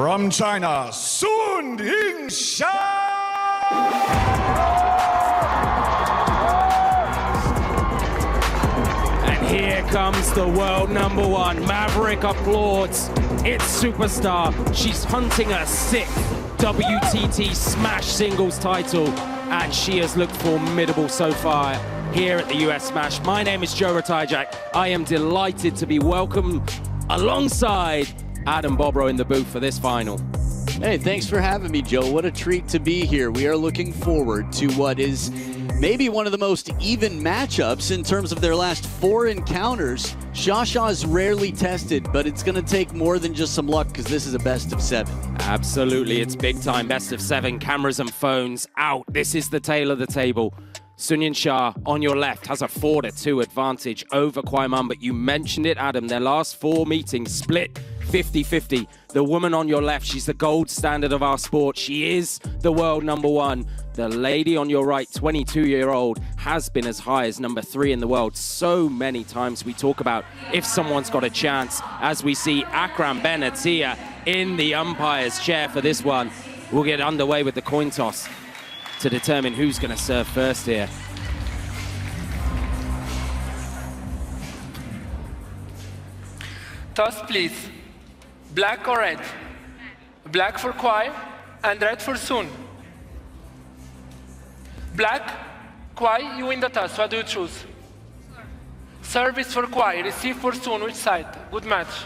From China, Sun Yingsha! And here comes the world #1. Maverick applauds its superstar. She's hunting her 6th WTT Smash singles title, and she has looked formidable so far here at the US Smash. My name is Joe Ratajczak. I am delighted to be welcomed alongside Adam Bobrow in the booth for this final. Hey, thanks for having me, Joe. What a treat to be here. We are looking forward to what is maybe one of the most even matchups in terms of their last 4 encounters. Shasha's rarely tested, but it's going to take more than just some luck because this is a best of 7. Absolutely, it's big time. Best of 7, cameras and phones out. This is the tail of the table. Sun Yingsha on your left has a 4-2 advantage over Kuai Man, but you mentioned it, Adam, their last 4 meetings split 50-50. The woman on your left, she's the gold standard of our sport. She is the world #1. The lady on your right, 22-year-old, has been as high as #3 in the world. So many times we talk about if someone's got a chance, as we see Akram Benatia in the umpire's chair for this one. We'll get underway with the coin toss to determine who's going to serve first here. Toss, please. Black or red? Black for Kuai and red for Sun. Black, Kuai, you win the toss. What do you choose? Service for Kuai, receive for Sun. Which side? Good match.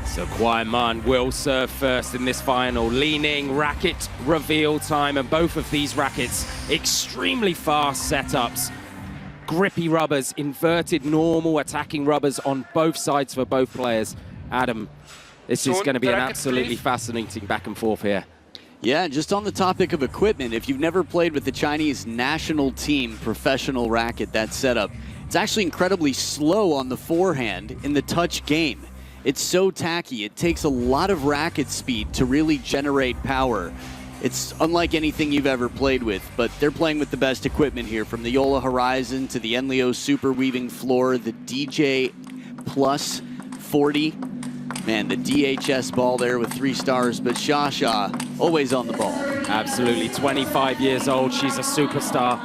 So Kuai Man will serve first in this final. Leaning, racket, reveal time, and both of these rackets, extremely fast setups. Grippy rubbers, inverted normal attacking rubbers on both sides for both players. Adam, this is going to be an absolutely fascinating back and forth here. Yeah, and just on the topic of equipment, if you've never played with the Chinese national team professional racket, that setup, it's actually incredibly slow on the forehand in the touch game. It's so tacky. It takes a lot of racket speed to really generate power. It's unlike anything you've ever played with, but they're playing with the best equipment here, from the Yola Horizon to the Enlio Super Weaving Floor, the DJ Plus 40. Man, the DHS ball there with 3 stars, but Shasha always on the ball. Absolutely, 25 years old, she's a superstar.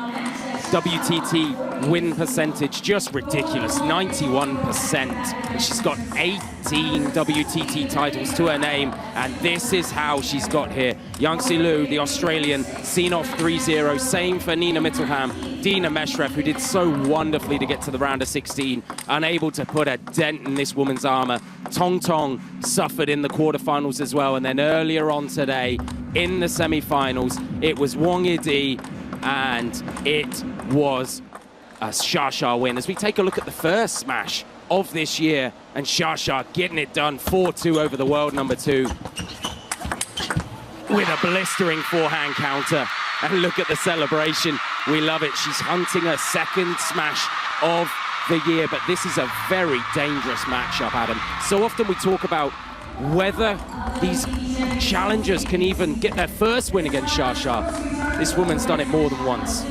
WTT win percentage, just ridiculous, 91%. She's got 18 WTT titles to her name, and this is how she's got here. Yangsi Liu, the Australian, seen off 3-0. Same for Nina Mittelham, Dina Meshreff, who did so wonderfully to get to the round of 16, unable to put a dent in this woman's armor. Tong Tong suffered in the quarterfinals as well, and then earlier on today, in the semifinals, it was Wang Yidi, and it was a Shasha win. As we take a look at the first smash of this year, and Shasha getting it done, 4-2 over the world #2 with a blistering forehand counter. And look at the celebration. We love it. She's hunting her 2nd smash of the year, but this is a very dangerous matchup, Adam. So often we talk about whether these challengers can even get their first win against Shasha. This woman's done it more than once.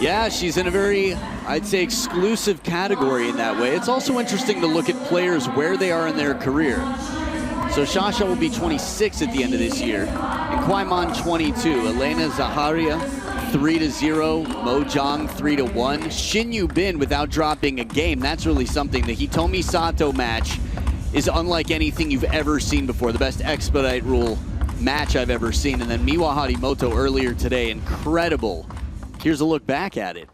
Yeah, she's in a very, I'd say, exclusive category in that way. It's also interesting to look at players where they are in their career. So Shasha will be 26 at the end of this year, and Kuai Man 22. Elena Zaharia 3-0, Mo Jong 3-1. Shin Yu Bin without dropping a game. That's really something. The Hitomi Sato match is unlike anything you've ever seen before. The best expedite rule match I've ever seen. And then Miwa Harimoto earlier today, incredible. Here's a look back at it.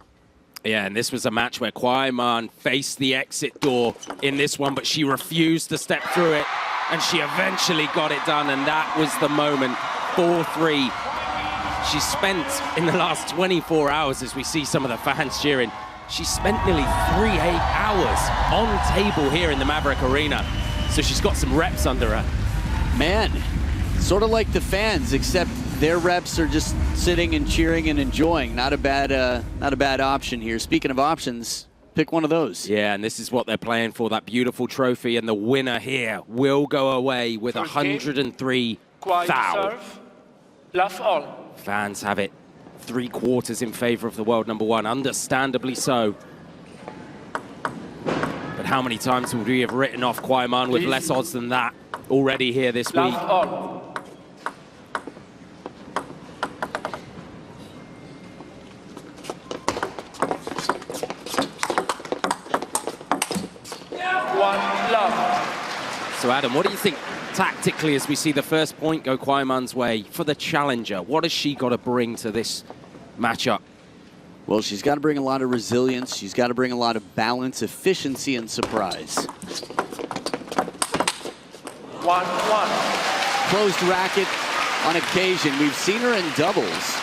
Yeah, and this was a match where Kuai Man faced the exit door in this one, but she refused to step through it, and she eventually got it done, and that was the moment. 4-3. She spent, in the last 24 hours, as we see some of the fans cheering, she spent nearly 3-8 hours on table here in the Maverick Arena. So she's got some reps under her. Man, sort of like the fans, except their reps are just sitting and cheering and enjoying. Not a bad option here. Speaking of options, pick one of those. Yeah, and this is what they're playing for, that beautiful trophy, and the winner here will go away with 103 thou. Love all. Fans have it 3/4 in favor of the world #1, understandably so. But how many times would we have written off Kuai Man with less odds than that already here this week? Love all. So Adam, what do you think tactically as we see the first point go Kuai Man's way for the challenger? What has she got to bring to this matchup? Well, she's got to bring a lot of resilience. She's got to bring a lot of balance, efficiency, and surprise. 1-1. Closed racket on occasion. We've seen her in doubles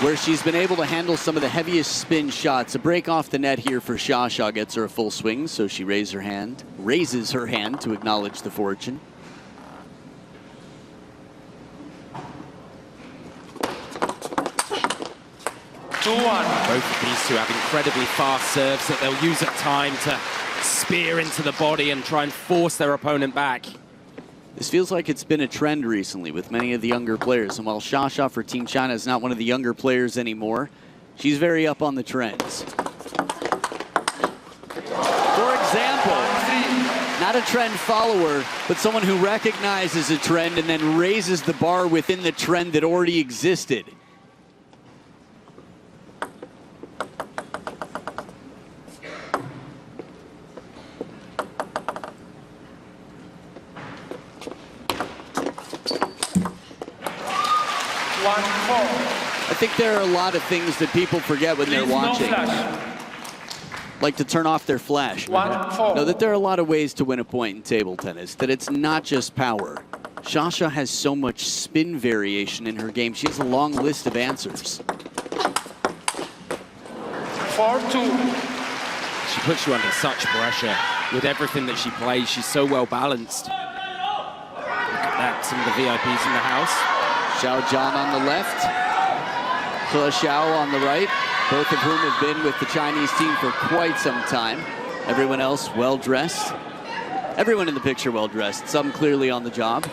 where she's been able to handle some of the heaviest spin shots. A break off the net here for Sha gets her a full swing, so she raises her hand to acknowledge the fortune. Both of these two have incredibly fast serves that they'll use at time to spear into the body and try and force their opponent back. This feels like it's been a trend recently with many of the younger players. And while Sha for Team China is not one of the younger players anymore, she's very up on the trends. For example, not a trend follower, but someone who recognizes a trend and then raises the bar within the trend that already existed. I think there are a lot of things that people forget when they're watching. Like to turn off their flash. Know that there are a lot of ways to win a point in table tennis, that it's not just power. Sha has so much spin variation in her game. She has a long list of answers. 4-2. She puts you under such pressure with everything that she plays. She's so well balanced. Look at that, some of the VIPs in the house. Xiao Zhan on the left, He Xiao on the right, both of whom have been with the Chinese team for quite some time. Everyone else well-dressed. Everyone in the picture well-dressed, some clearly on the job.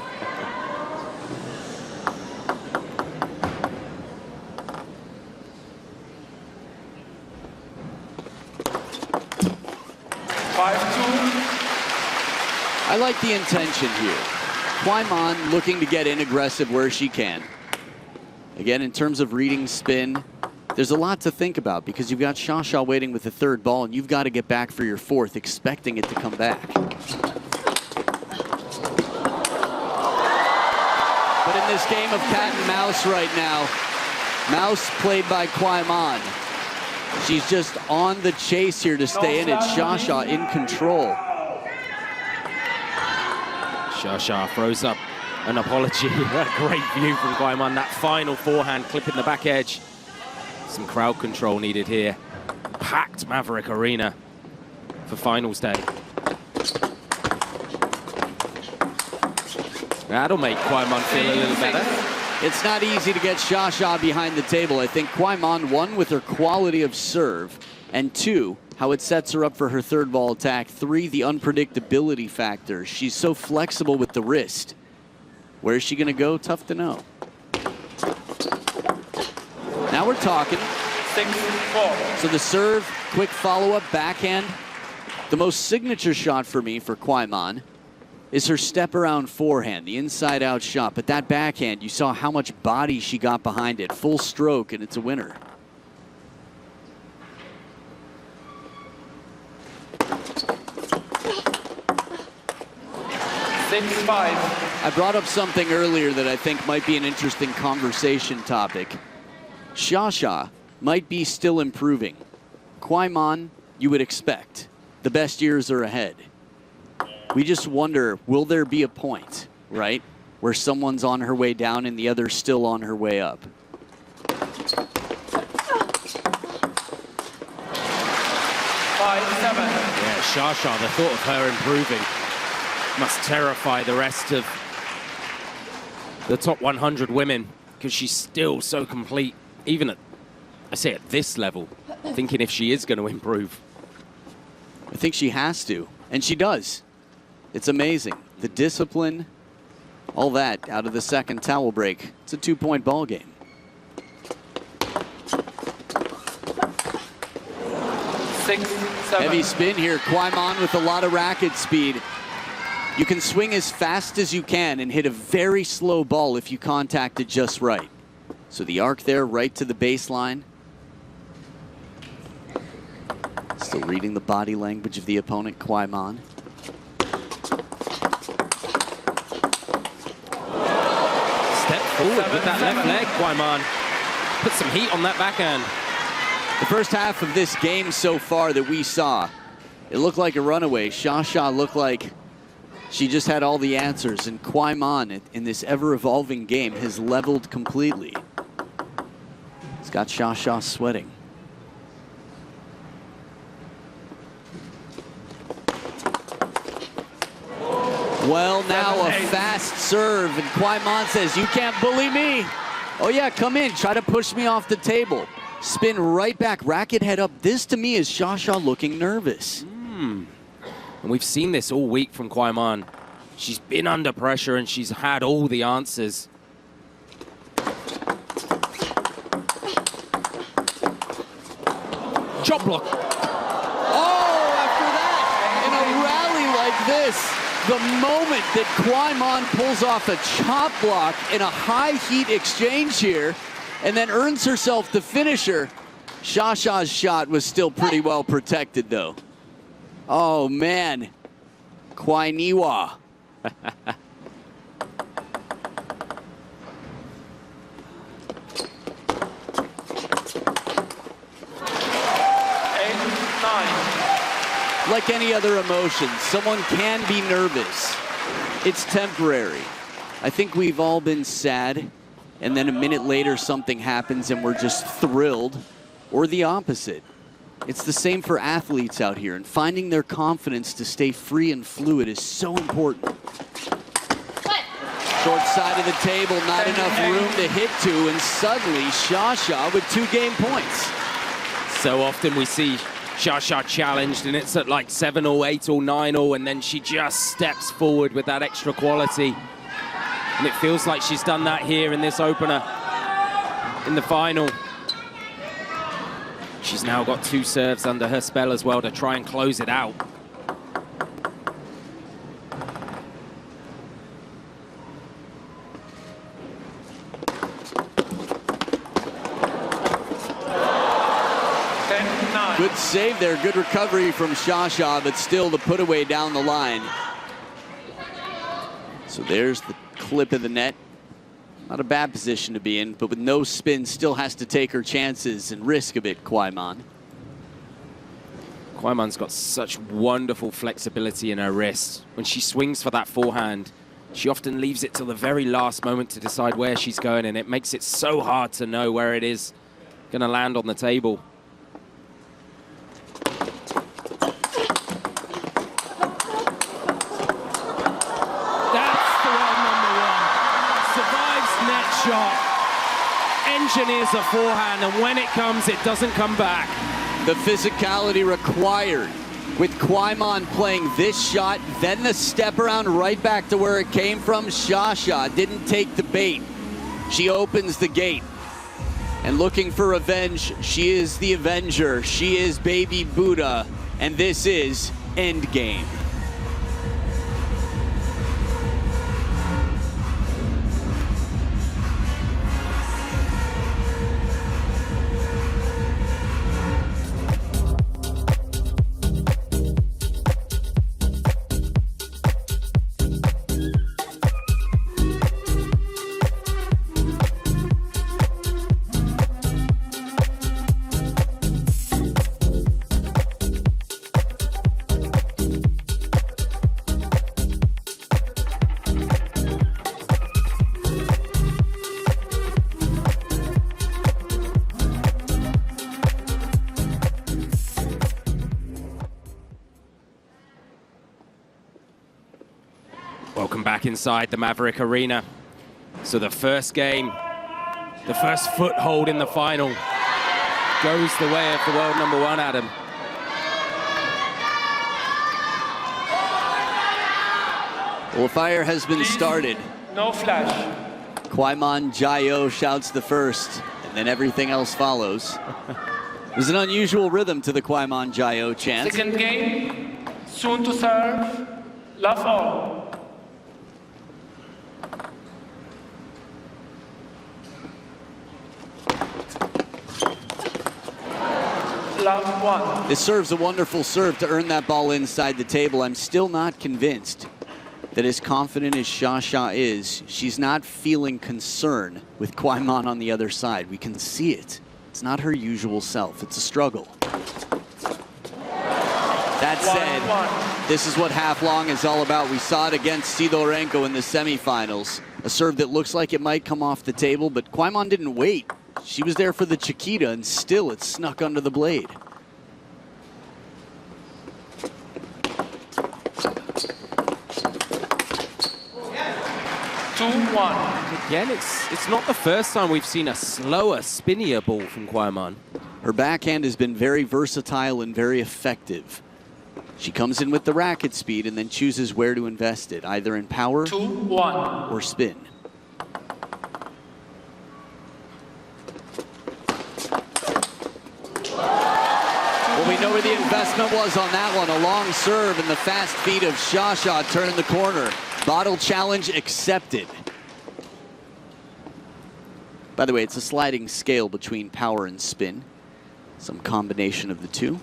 I like the intention here. Kuai Man looking to get in aggressive where she can. Again, in terms of reading spin, there's a lot to think about because you've got Sha waiting with the third ball and you've got to get back for your fourth, expecting it to come back. But in this game of cat and mouse right now, mouse played by Kuai Man. She's just on the chase here to stay in. It's Sha in control. Sha throws up an apology. A great view from Kuai Man. That final forehand clipping the back edge. Some crowd control needed here. Packed Maverick Arena for finals day. That'll make Kuai Man feel a little better. It's not easy to get Sha behind the table. I think Kuai Man, one, with her quality of serve, and two, how it sets her up for her third ball attack. Three, the unpredictability factor. She's so flexible with the wrist. Where is she going to go? Tough to know. Now we're talking. 6-4. So the serve, quick follow-up, backhand. The most signature shot for me for Kuai Man is her step around forehand, the inside out shot. But that backhand, you saw how much body she got behind it. Full stroke, and it's a winner. I brought up something earlier that I think might be an interesting conversation topic. Sha might be still improving. Kuai Man, you would expect. The best years are ahead. We just wonder, will there be a point, right, where someone's on her way down and the other's still on her way up? 5-7. Yeah, Sha, the thought of her improving must terrify the rest of the top 100 women because she's still so complete, even at, I say at this level, thinking if she is going to improve. I think she has to, and she does. It's amazing. The discipline, all that out of the second towel break. It's a 2-point ball game. Heavy spin here. Kuai Man with a lot of racket speed. You can swing as fast as you can and hit a very slow ball if you contact it just right. So the arc there right to the baseline. Still reading the body language of the opponent, Kuai Man. forward with that left leg, Kwai-man. Put some heat on that backhand. The first half of this game so far that we saw, it looked like a runaway. Sha looked like she just had all the answers, and Kwai-man in this ever-evolving game has leveled completely. It's got Sha sweating. Well, now a fast serve, and Kwai-man says, "You can't bully me." Oh yeah, come in, try to push me off the table. Spin right back, racket head up. This to me is Sha looking nervous. And we've seen this all week from Kwai-man. She's been under pressure and she's had all the answers. Chop block. Oh, after that, in a rally like this, the moment that Kwai-man pulls off a chop block in a high heat exchange here and then earns herself the finisher, Sha-sha's shot was still pretty well protected though. Oh man, Kwai-niwa. Like any other emotion, someone can be nervous. It's temporary. I think we've all been sad, and then a minute later something happens and we're just thrilled, or the opposite. It's the same for athletes out here, and finding their confidence to stay free and fluid is so important. Short side of the table, not enough room to hit to, and suddenly Sha with 2 game points. So often we see Sha challenged and it's at like 7-0, 8-0, 9-0, and then she just steps forward with that extra quality. And it feels like she's done that here in this opener, in the final. She's now got 2 serves under her spell as well to try and close it out. Good save there, good recovery from Sha, but still the put away down the line. So there's the clip of the net. Not a bad position to be in, but with no spin, still has to take her chances and risk a bit, Kwai-man. Kwai-man's got such wonderful flexibility in her wrist. When she swings for that forehand, she often leaves it till the very last moment to decide where she's going, and it makes it so hard to know where it is going to land on the table. Shot, engineers a forehand, and when it comes, it doesn't come back. The physicality required with Kwai-man playing this shot, then the step around right back to where it came from. Sha didn't take the bait. She opens the gate. And looking for revenge, she is the Avenger. She is Baby Buddha, and this is Endgame. Welcome back inside the Maverick Arena. So the first game, the first foothold in the final, goes the way of the world number 1, Adam. Well, fire has been started. No flash. Kwai-man Jayo shouts the first, and then everything else follows. There's an unusual rhythm to the Kwai-man Jayo chant. Second game, soon to serve, love all. Love 1. This serve's a wonderful serve to earn that ball inside the table. I'm still not convinced. that as confident as Xia is, she's not feeling concern with Kuai Man on the other side. We can see it. It's not her usual self. It's a struggle. That said, this is what half long is all about. We saw it against Sidorenko in the semifinals. A serve that looks like it might come off the table, but Kuai Man didn't wait. She was there for the Chiquita, and still it snuck under the blade. Again, it's not the first time we've seen a slower, spinnier ball from Kuai Man. Her backhand has been very versatile and very effective. She comes in with the racket speed and then chooses where to invest it, either in power or spin. Well, we know where the investment was on that one. A long serve and the fast feet of Xia turned the corner. Bottle challenge accepted. By the way, it's a sliding scale between power and spin. Some combination of the two.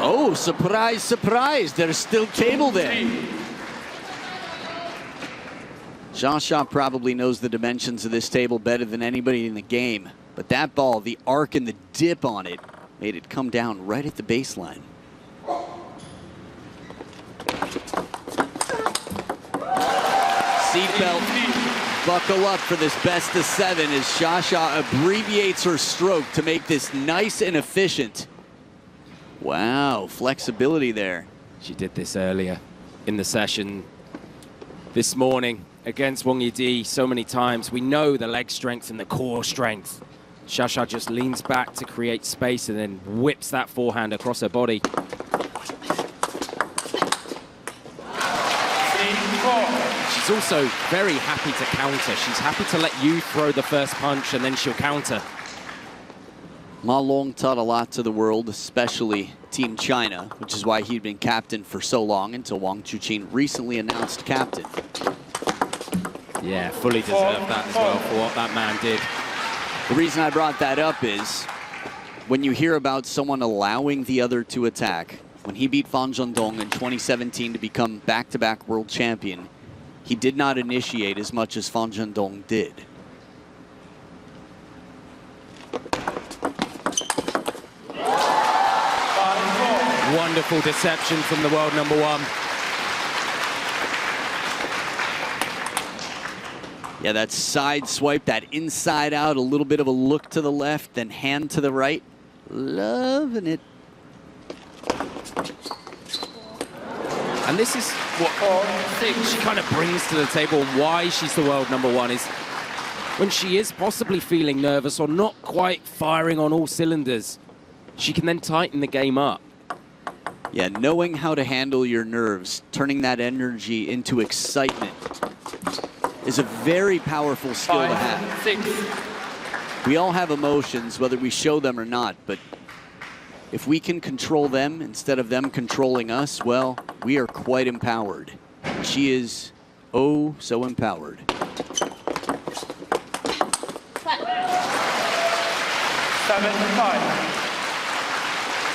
Oh, surprise, surprise. There's still table there. Xia probably knows the dimensions of this table better than anybody in the game. But that ball, the arc and the dip on it, made it come down right at the baseline. Seatbelt, buckle up for this best of 7 as Xia abbreviates her stroke to make this nice and efficient. Wow, flexibility there. She did this earlier in the session this morning against Wang Yidi so many times. We know the leg strength and the core strength. Xia just leans back to create space and then whips that forehand across her body. She's also very happy to counter. She's happy to let you throw the first punch and then she'll counter. Ma Long taught a lot to the world, especially Team China, which is why he'd been captain for so long until Wang Chuqin recently announced captain. Yeah, fully deserved that as well for what that man did. The reason I brought that up is when you hear about someone allowing the other to attack, when he beat Fan Zhendong in 2017 to become back-to-back world champion, he did not initiate as much as Fan Zhendong did. Wonderful deception from the world number 1. Yeah, that side swipe, that inside out, a little bit of a look to the left, then hand to the right. Loving it. And this is what she kind of brings to the table, and why she's the world number 1 is when she is possibly feeling nervous or not quite firing on all cylinders, she can then tighten the game up. Yeah, knowing how to handle your nerves, turning that energy into excitement is a very powerful skill to have. We all have emotions, whether we show them or not, but if we can control them instead of them controlling us, well, we are quite empowered. She is, oh, so empowered. 7-5.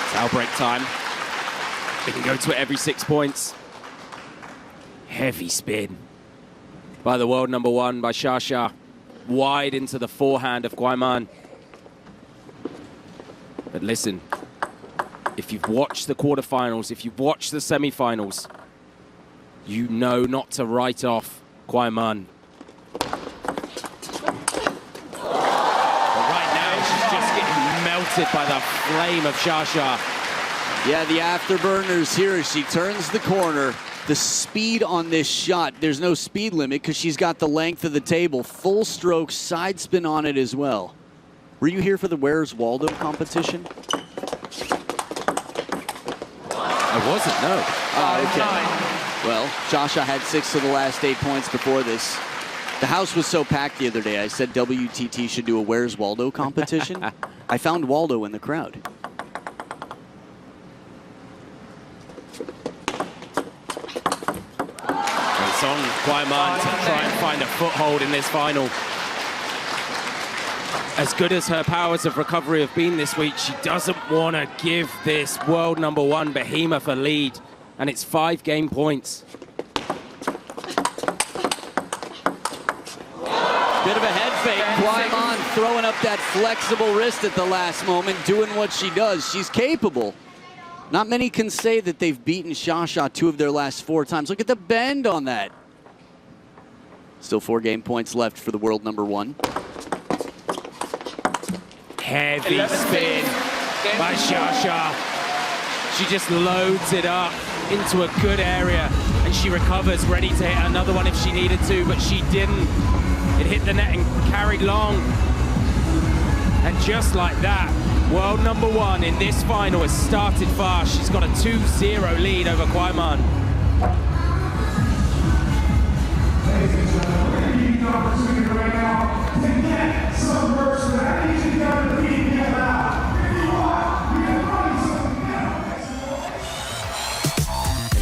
It's outbreak time. They can go to it every 6 points. Heavy spin by the world number 1, by Xia. Wide into the forehand of Kuai Man. But listen, if you've watched the quarterfinals, if you've watched the semifinals, you know not to write off Kuai Man. But right now, she's just getting melted by the flame of Xia. Yeah, the afterburners here as she turns the corner. The speed on this shot, there's no speed limit because she's got the length of the table. Full stroke, side spin on it as well. Were you here for the Where's Waldo competition? I wasn't, no. Oh, okay. Well, Xia had 6 of the last 8 points before this. The house was so packed the other day, I said WTT should do a Where's Waldo competition. I found Waldo in the crowd. It's on Kuai Man to try and find a foothold in this final. As good as her powers of recovery have been this week, she doesn't want to give this world number 1 behemoth a lead. and it's 5 game points. Bit of a head fake. Kwai throwing up that flexible wrist at the last moment, doing what she does. She's capable. Not many can say that they've beaten Sha 2 of their last 4 times. Look at the bend on that. Still 4 game points left for the world number 1. Heavy spin by Sha. She just loads it up into a good area, and she recovers, ready to hit another one if she needed to, but she didn't. It hit the net and carried long. And just like that, world number 1 in this final has started fast. She's got a 2-0 lead over Kwai.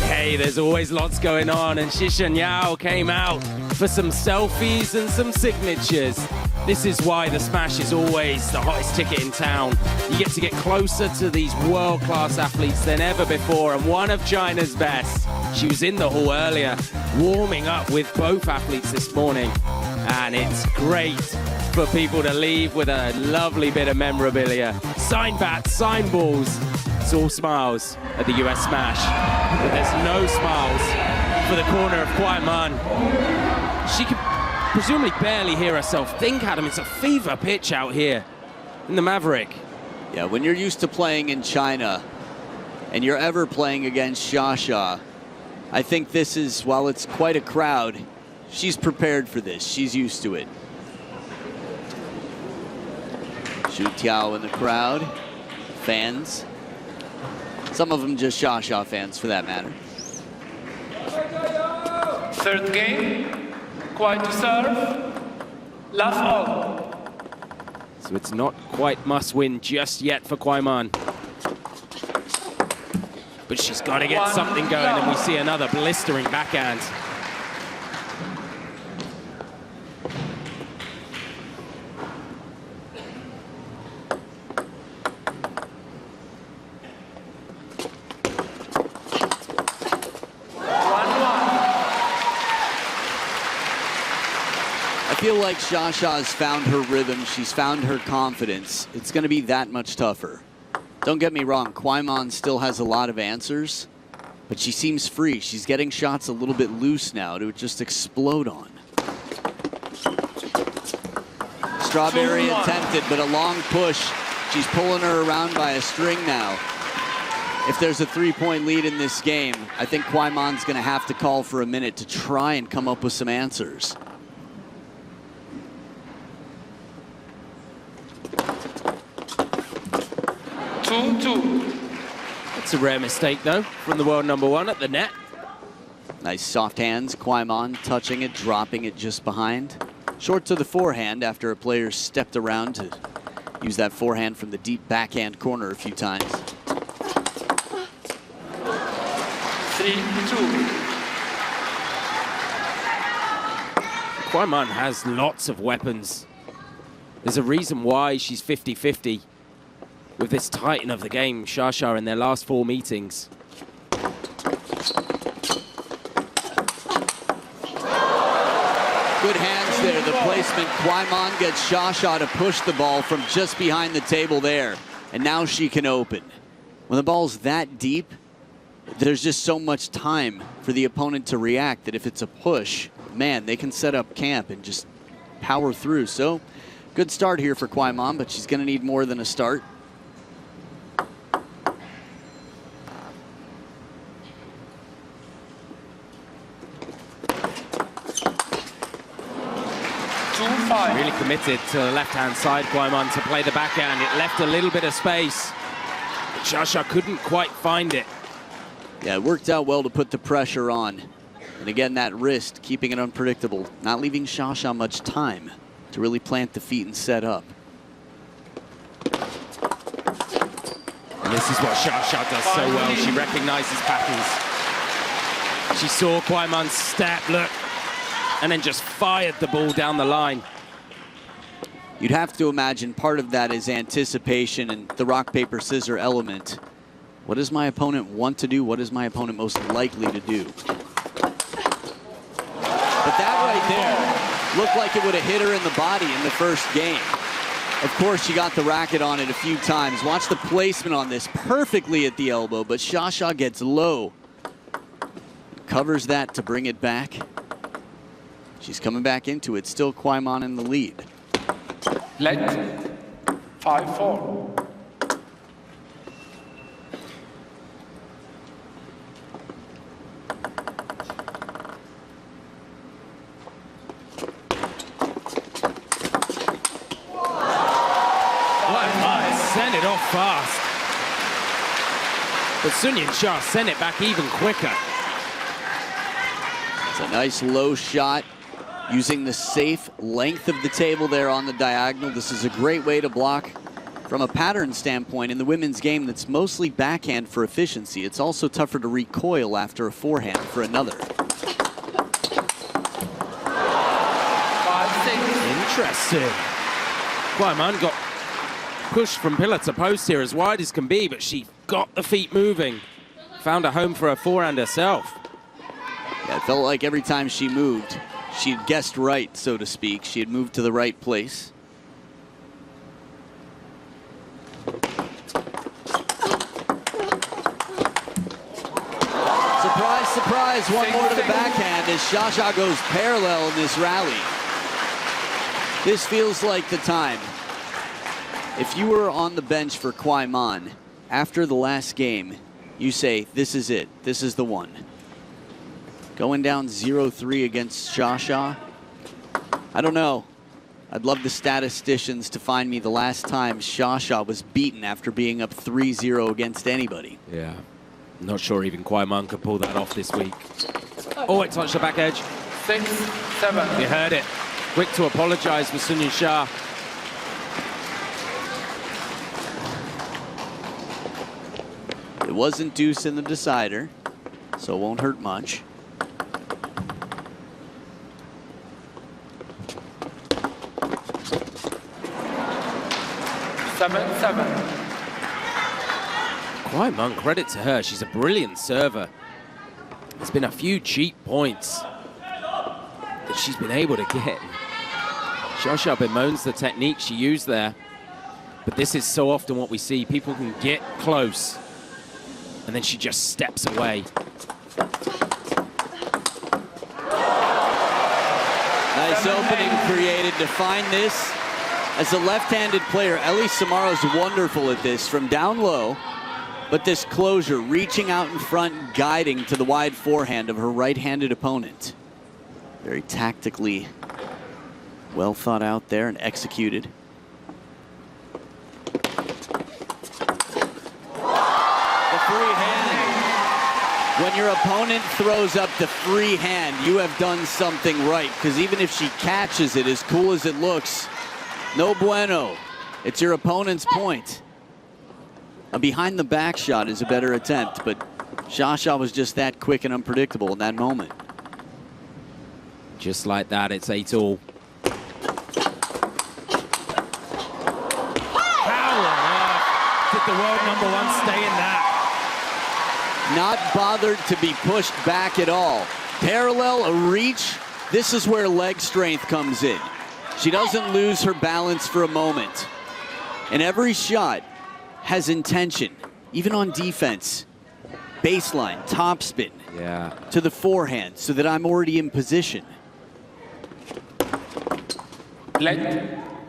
Hey, there's always lots going on, and Shishan Yao came out for some selfies and some signatures. This is why the Smash is always the hottest ticket in town. You get to get closer to these world-class athletes than ever before, and one of China's best. She was in the hall earlier, warming up with both athletes this morning, and it's great for people to leave with a lovely bit of memorabilia. Signed bats, signed balls. It's all smiles at the US Smash, but there's no smiles for the corner of Kwai. She could presumably barely hear herself think, Adam. It's a fever pitch out here in the Maverick. Yeah, when you're used to playing in China and you're ever playing against Sha, I think this is, while it's quite a crowd, she's prepared for this. She's used to it. Xu Tiao in the crowd, fans. Some of them just Sha fans, for that matter. 3rd game, Kwai to serve, love all. So it's not quite must-win just yet for Kwai. But she's got to get something going, and we see another blistering backhand. I feel like Sha's found her rhythm. She's found her confidence. It's going to be that much tougher. Don't get me wrong, Kwai still has a lot of answers, but she seems free. She's getting shots a little bit loose now to just explode on. Strawberry attempted, but a long push. She's pulling her around by a string now. If there's a 3-point lead in this game, I think Kwai Mon's going to have to call for a minute to try and come up with some answers. That's a rare mistake, though, from the world number 1 at the net. Nice soft hands, Kwai touching it, dropping it just behind. Short to the forehand after a player stepped around to use that forehand from the deep backhand corner a few times. 3-2. Kwai has lots of weapons. There's a reason why she's 50-50 with this titan of the game, Sha in their last 4 meetings. Good hands there, the placement. Kwai gets Sha to push the ball from just behind the table there, and now she can open. When the ball's that deep, there's just so much time for the opponent to react that if it's a push, man, they can set up camp and just power through. So, good start here for Kwai, but she's going to need more than a start. Really committed to the left-hand side, Kwai to play the backhand. It left a little bit of space, but Sha couldn't quite find it. Yeah, it worked out well to put the pressure on. And again, that wrist, keeping it unpredictable, not leaving Sha much time to really plant the feet and set up. And this is what Sha does so well. She recognizes patterns. She saw Kwai step, look, and then just fired the ball down the line. You'd have to imagine part of that is anticipation and the rock, paper, scissors element. What does my opponent want to do? What is my opponent most likely to do? But that right there looked like it would have hit her in the body in the first game. Of course, she got the racket on it a few times. Watch the placement on this, perfectly at the elbow, but Sha gets low. Covers that to bring it back. She's coming back into it, still Kuai Man in the lead. Let 5-4. Sent it off fast. But Sun Yingsha sent it back even quicker. It's a nice low shot using the safe length of the table there on the diagonal. This is a great way to block from a pattern standpoint in the women's game that's mostly backhand for efficiency. It's also tougher to recoil after a forehand for another. 5-6. Interesting. Kuai Man got pushed from pillar to post here as wide as can be, but she got the feet moving. Found a home for her forehand herself. Yeah, it felt like every time she moved, she had guessed right, so to speak. She had moved to the right place. Surprise, surprise, one more to the backhand as Sha goes parallel in this rally. This feels like the time. If you were on the bench for Kuai Man after the last game, you say, this is it, this is the one. Going down 0-3 against Sha. I don't know. I'd love the statisticians to find me the last time Sha was beaten after being up 3-0 against anybody. Yeah. Not sure even Kuai Man could pull that off this week. Oh, it touched the back edge. 6-7. You heard it. Quick to apologize for Sun Yingsha. It wasn't deuce in the decider, so it won't hurt much. Kuai Man, credit to her. She's a brilliant server. There's been a few cheap points that she's been able to get. Sha bemoans the technique she used there, but this is so often what we see. People can get close, and then she just steps away. Nice opening created to find this. As a left-handed player, Ellie Samaro's wonderful at this from down low, but this closure, reaching out in front, guiding to the wide forehand of her right-handed opponent. Very tactically well thought out there and executed. The free hand. When your opponent throws up the free hand, you have done something right, because even if she catches it, as cool as it looks, no bueno. It's your opponent's point. A behind the back shot is a better attempt, but Sha was just that quick and unpredictable in that moment. Just like that, it's 8-all. How on earth did the world #1 stay in that? Not bothered to be pushed back at all. Parallel, a reach. This is where leg strength comes in. She doesn't lose her balance for a moment. And every shot has intention, even on defense. Baseline, topspin, Yeah. to the forehand so that I'm already in position. Let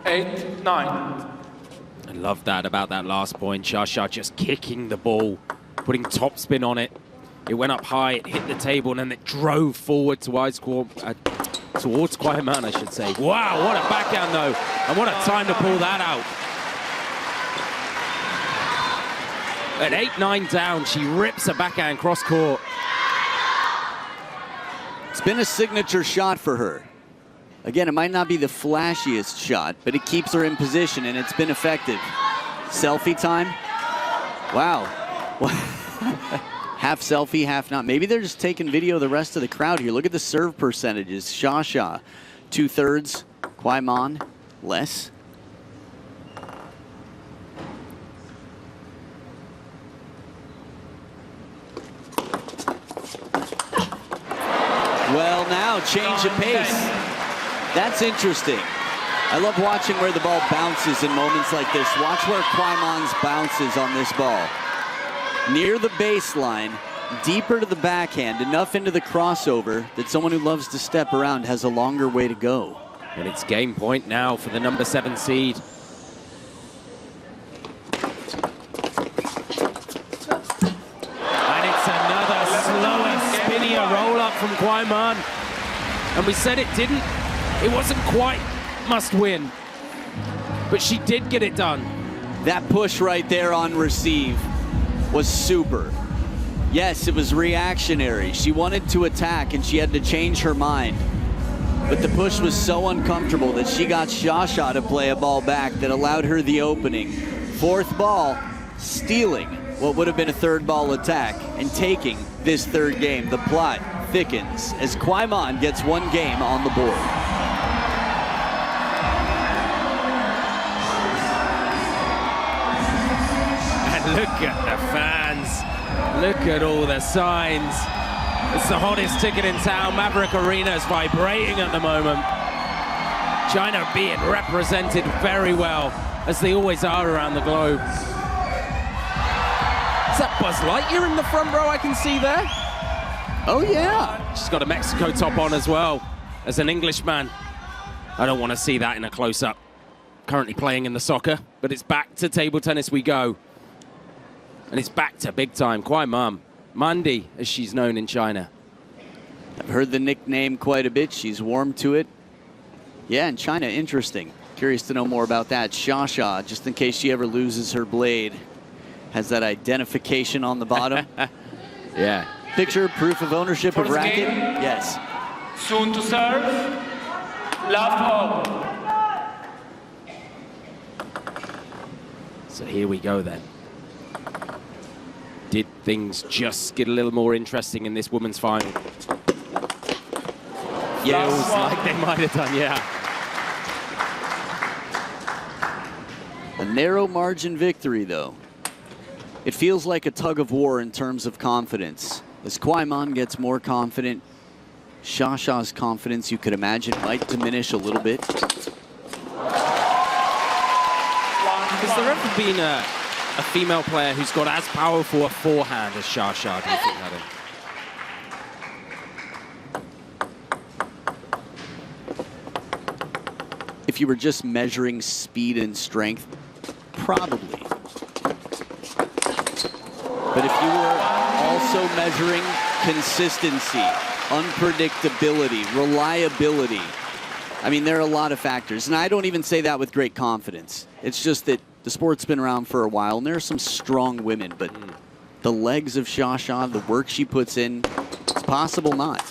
8-9. I love that about that last point. Sha just kicking the ball, putting topspin on it. It went up high, it hit the table, and then it drove forward towards Kuai Man, I should say. Wow, what a backhand though, and what a time to pull that out. At 8-9 down, she rips a backhand cross court. It's been a signature shot for her. Again, it might not be the flashiest shot, but it keeps her in position, and it's been effective. Selfie time. Wow. Half selfie, half not. Maybe they're just taking video of the rest of the crowd here. Look at the serve percentages. Sha, 2/3. Kuai Man, less. change of pace. That's interesting. I love watching where the ball bounces in moments like this. Watch where Kwai-mon's bounces on this ball. Near the baseline, deeper to the backhand, enough into the crossover that someone who loves to step around has a longer way to go. And it's game point now for the number 7 seed. And it's another slower, spinnier roll-up from Kwai-mon. And we said it wasn't quite must win, but she did get it done. That push right there on receive was super. Yes, it was reactionary. She wanted to attack and she had to change her mind. But the push was so uncomfortable that she got Sha to play a ball back that allowed her the opening. 4th ball, stealing what would have been a 3rd ball attack and taking this 3rd game. The plot thickens as Kwai-mon gets 1 game on the board. Look at the fans. Look at all the signs. It's the hottest ticket in town. Maverick Arena is vibrating at the moment. China being represented very well, as they always are around the globe. Is that Buzz Lightyear in the front row I can see there? Oh, yeah. She's got a Mexico top on as well, as an Englishman. I don't want to see that in a close-up. Currently playing in the soccer, but it's back to table tennis we go. And it's back to big time. Kwai-mon, Mandy, as she's known in China. I've heard the nickname quite a bit. She's warm to it. Yeah, in China, interesting. Curious to know more about that. Sha, just in case she ever loses her blade, has that identification on the bottom. Yeah. Picture, proof of ownership of racket. Game. Yes. Soon to serve. Love home. So here we go then. Did things just get a little more interesting in this women's final? Feels like they might have done, yeah. A narrow margin victory, though. It feels like a tug of war in terms of confidence. As Kwai-mon gets more confident, Sha-Sha's confidence, you could imagine, might diminish a little bit. Has there ever been a female player who's got as powerful a forehand as Sha, do you think, Adam? If you were just measuring speed and strength, probably. But if you were also measuring consistency, unpredictability, reliability, I mean, there are a lot of factors. And I don't even say that with great confidence. It's just that the sport's been around for a while, and there are some strong women, but the legs of Sha, the work she puts in, it's possible not.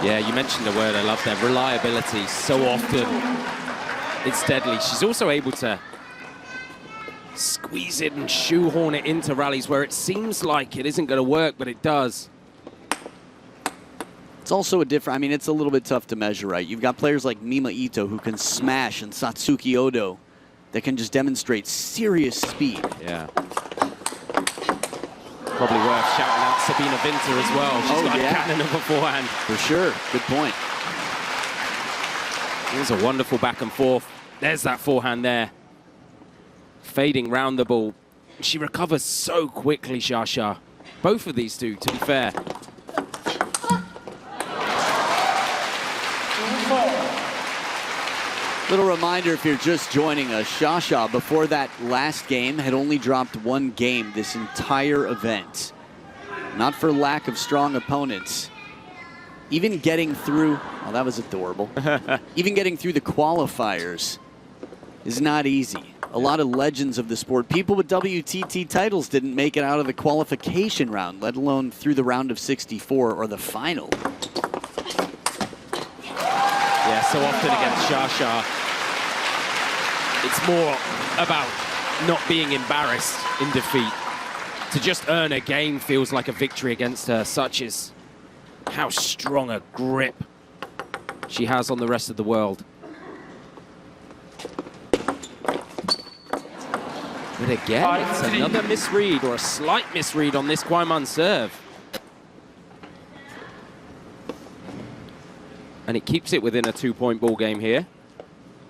Yeah, you mentioned the word I love there, reliability. So often it's deadly. She's also able to squeeze it and shoehorn it into rallies where it seems like it isn't going to work, but it does. It's also a different, I mean, it's a little bit tough to measure, right? You've got players like Mima Ito who can smash, and Satsuki Odo that can just demonstrate serious speed. Yeah. Probably worth shouting out Sabina Winter as well. She's got a cannon of a forehand. For sure. Good point. It was a wonderful back and forth. There's that forehand there. Fading round the ball. She recovers so quickly, Sha. Both of these two, to be fair. Little reminder if you're just joining us, Sha before that last game had only dropped 1 game this entire event. Not for lack of strong opponents. Even getting through, oh, that was adorable. Even getting through the qualifiers is not easy. A lot of legends of the sport, people with WTT titles didn't make it out of the qualification round, let alone through the round of 64 or the final. Yeah, so often against Sha, it's more about not being embarrassed in defeat. To just earn a game feels like a victory against her, such as how strong a grip she has on the rest of the world. But again, it's another misread, or a slight misread on this Kwai-mon serve. And it keeps it within a 2-point ball game here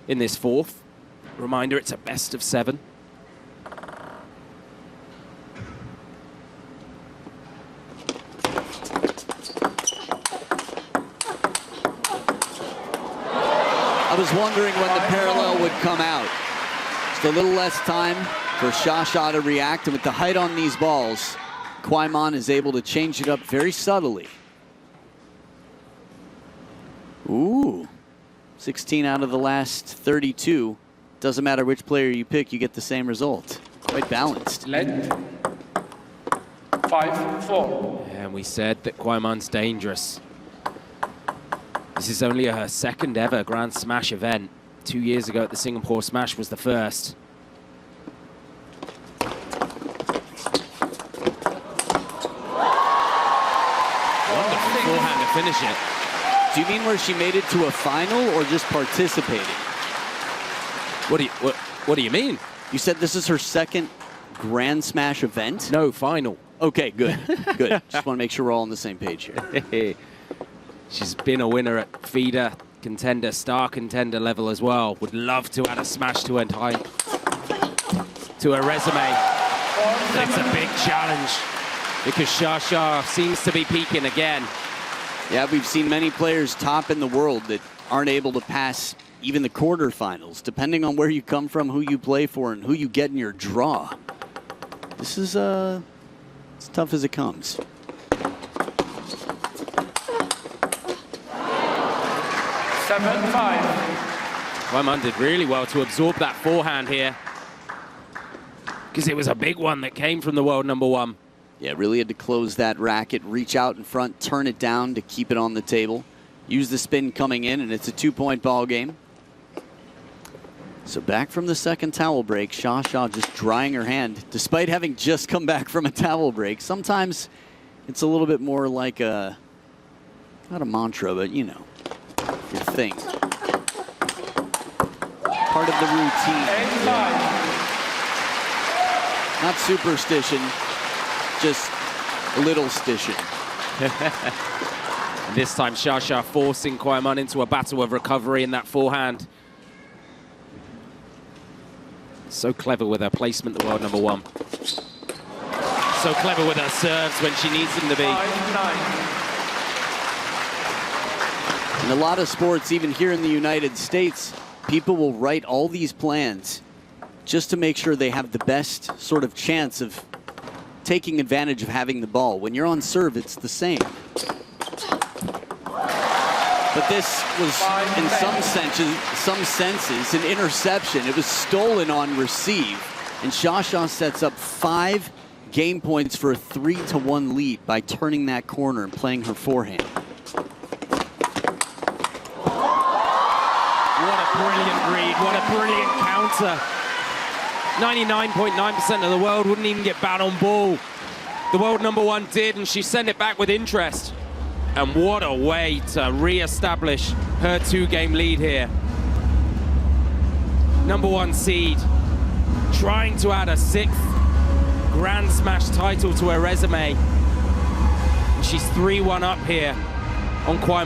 in this fourth. Reminder, it's a best of 7. I was wondering when the parallel would come out. Just a little less time for Sha to react, and with the height on these balls, Kuai is able to change it up very subtly. Ooh, 16 out of the last 32. Doesn't matter which player you pick, you get the same result. Quite balanced. Let 5-4. And we said that Kuai dangerous. This is only her second ever Grand Smash event. 2 years ago at the Singapore Smash was the first. Wonderful forehand to finish it. Do you mean where she made it to a final or just participating? What do you mean? You said this is her second Grand Smash event? No, final. Okay, good, good. Just want to make sure we're all on the same page here. She's been a winner at feeder, contender, star contender level as well. Would love to add a smash to her time, to her resume. It's a big challenge because Sha seems to be peaking again. Yeah, we've seen many players top in the world that aren't able to pass even the quarterfinals, depending on where you come from, who you play for, and who you get in your draw. This is as tough as it comes. 7-5. Kuai did really well to absorb that forehand here because it was a big one that came from the world #1. Yeah, really had to close that racket, reach out in front, turn it down to keep it on the table. Use the spin coming in, and it's a 2-point ball game. So back from the second towel break, Sha just drying her hand, despite having just come back from a towel break. Sometimes it's a little bit more like a, not a mantra, but you know, your thing. Part of the routine. 8-5. Not superstition, just a little stition. And this time Sha forcing Kuai into a battle of recovery in that forehand. So clever with her placement, the world #1. So clever with her serves when she needs them to be. 5-9. In a lot of sports, even here in the United States, people will write all these plans just to make sure they have the best sort of chance of taking advantage of having the ball. When you're on serve, it's the same. But this was, in some senses, an interception. It was stolen on receive. And Sha sets up 5 game points for a 3-1 lead by turning that corner and playing her forehand. What a brilliant read, what a brilliant counter. 99.9% of the world wouldn't even get bat on ball. The world #1 did, and she sent it back with interest. And what a way to re-establish her 2-game lead here. #1 seed, trying to add a 6th Grand Smash title to her resume. And she's 3-1 up here on Kuai.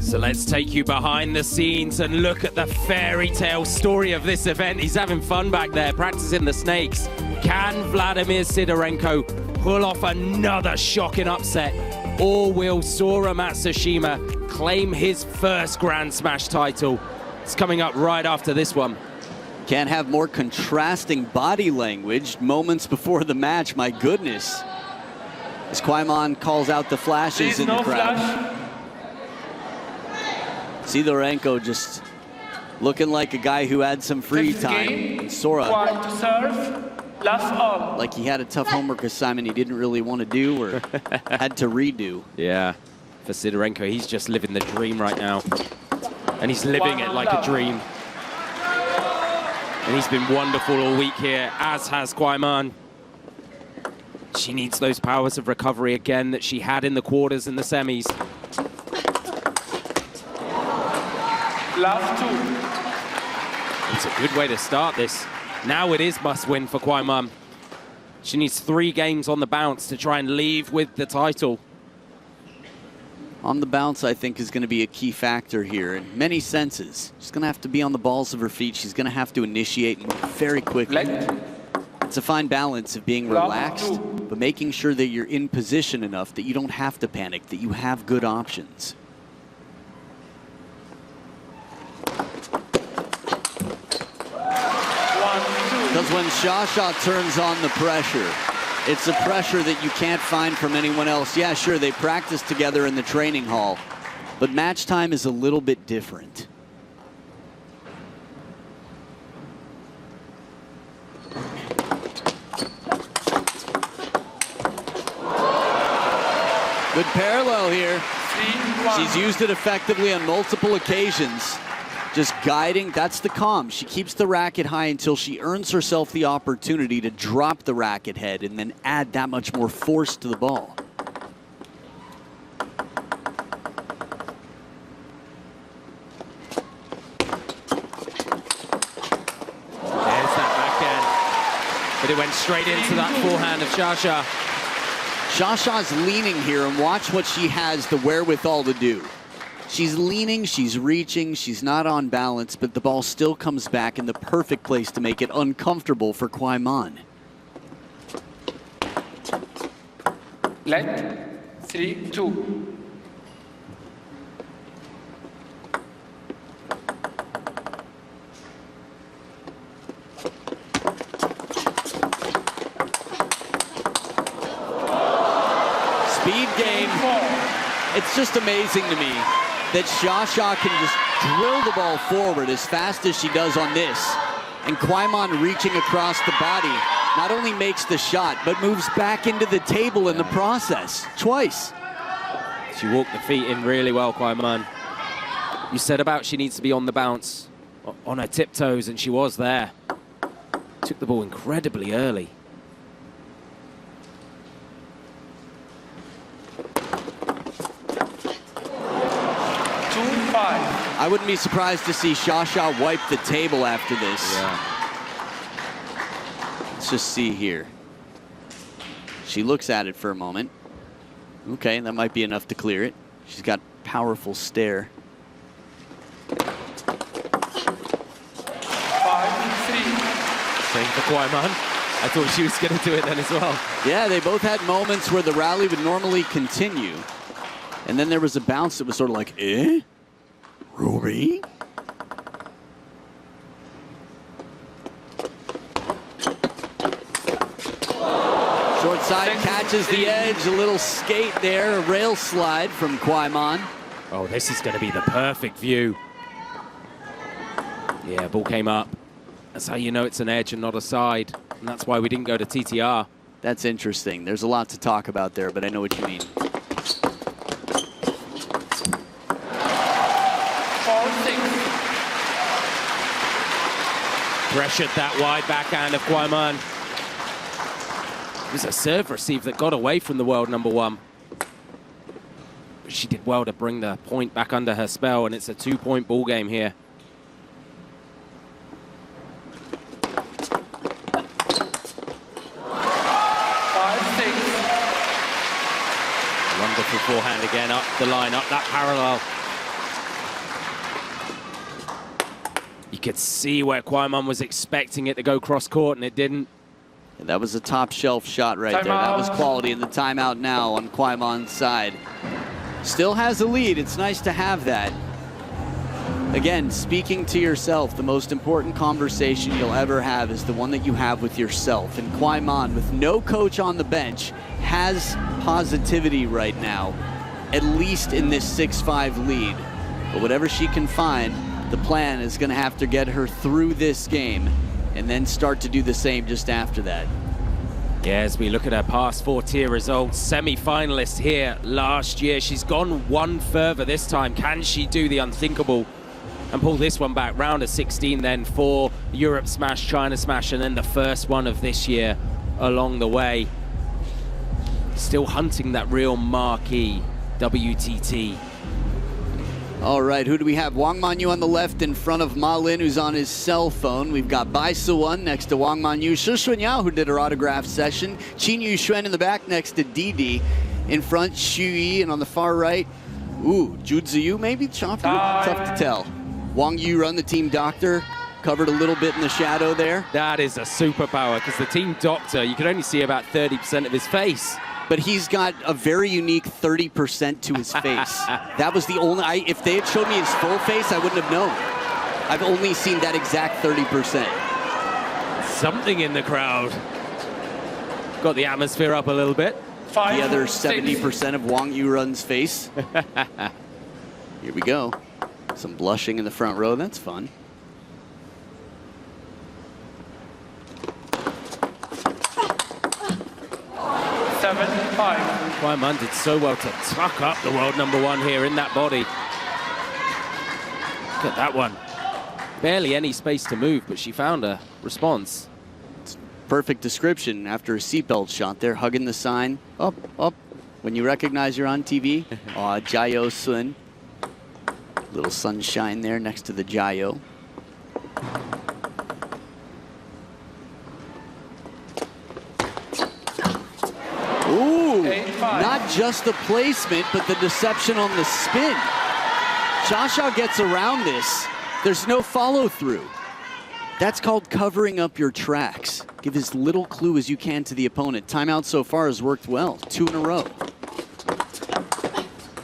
So let's take you behind the scenes and look at the fairy tale story of this event. He's having fun back there, practicing the snakes. Can Vladimir Sidorenko pull off another shocking upset? Or will Sora Matsushima claim his first Grand Smash title? It's coming up right after this one. Can't have more contrasting body language moments before the match, my goodness. As Kuai calls out the flashes Please, in no the crowd. flash. Sidorenko just looking like a guy who had some free Fifth time. game, And Sora Kuai to serve. Last all. Like he had a tough homework assignment he didn't really want to do or had to redo. Yeah, for Sidorenko, he's just living the dream right now. And he's living it like a dream. And he's been wonderful all week here, as has Kuai. She needs those powers of recovery again that she had in the quarters and the semis. Last two. It's a good way to start this. Now it is must-win for Kuai. She needs 3 games on the bounce to try and leave with the title. On the bounce, I think, is going to be a key factor here in many senses. She's going to have to be on the balls of her feet. She's going to have to initiate and move very quickly. It's a fine balance of being relaxed, but making sure that you're in position enough that you don't have to panic, that you have good options. Because when Sha turns on the pressure, it's a pressure that you can't find from anyone else. Yeah, sure, they practice together in the training hall, but match time is a little bit different. Good parallel here. She's used it effectively on multiple occasions. Just guiding, that's the calm. She keeps the racket high until she earns herself the opportunity to drop the racket head and then add that much more force to the ball. There's that backhand. But it went straight into that forehand of Sha. Sha's leaning here, and watch what she has the wherewithal to do. She's leaning, she's reaching, she's not on balance, but the ball still comes back in the perfect place to make it uncomfortable for Kuai. Let 3-2. Speed game. It's just amazing to me that Sha can just drill the ball forward as fast as she does on this. And Kuai reaching across the body not only makes the shot, but moves back into the table in the process, twice. She walked the feet in really well, Kuai. You said about she needs to be on the bounce, on her tiptoes, and she was there. Took the ball incredibly early. I wouldn't be surprised to see Sha wipe the table after this. Yeah. Let's just see here. She looks at it for a moment. Okay, that might be enough to clear it. She's got powerful stare. 5-3. Same for Kuai. I thought she was going to do it then as well. Yeah, they both had moments where the rally would normally continue. And then there was a bounce that was sort of like, eh? Ruby? Short side catches the edge, a little skate there, a rail slide from Kuai. Oh, this is going to be the perfect view. Yeah, ball came up. That's how you know it's an edge and not a side. And that's why we didn't go to TTR. That's interesting. There's a lot to talk about there, but I know what you mean. 4-6. Pressured that wide backhand of Kuai. It was a serve receive that got away from the world number 1. She did well to bring the point back under her spell, and it's a 2-point ball game here. Wonderful forehand again, up the line, up that parallel. You could see where Kuai was expecting it to go cross court, and it didn't. And that was a top shelf shot right there. That was quality, and the timeout now on Kuai side. Still has a lead. It's nice to have that. Again, speaking to yourself, the most important conversation you'll ever have is the one that you have with yourself. And Kuai, with no coach on the bench, has positivity right now, at least in this 6-5 lead. But whatever she can find, the plan is going to have to get her through this game and then start to do the same just after that. Yeah, as we look at her past 4-tier results, semi-finalist here last year. She's gone one further this time. Can she do the unthinkable and pull this one back? Round of 16 then for Europe Smash, China Smash, and then the first one of this year along the way. Still hunting that real marquee WTT. All right, who do we have? Wang Manyu on the left in front of Ma Lin, who's on his cell phone. We've got Bai Suwon next to Wang Manyu. Shi Xuanyao, who did her autograph session. Qin Yuxuan in the back next to Didi. In front, Xu Yi, and on the far right, Zhu Ziyu maybe? Tough to tell. Wang Yu run the team doctor. Covered a little bit in the shadow there. That is a superpower, because the team doctor, you can only see about 30% of his face. But he's got a very unique 30% to his face. That was the only, if they had showed me his full face, I wouldn't have known. I've only seen that exact 30%. Something in the crowd. Got the atmosphere up a little bit. The other 70% of Wang Yurun's face. Here we go. Some blushing in the front row, that's fun. Kuai Man did so well to tuck up the world #1 here in that body. Look at that one. Barely any space to move, but she found a response. Perfect description after a seatbelt shot there, hugging the sign. Up, up. When you recognize you're on TV. Jiao Sun. Little sunshine there next to the Jiao. Ooh, not just the placement, but the deception on the spin. Xia gets around this. There's no follow through. That's called covering up your tracks. Give as little clue as you can to the opponent. Timeout so far has worked well. 2 in a row.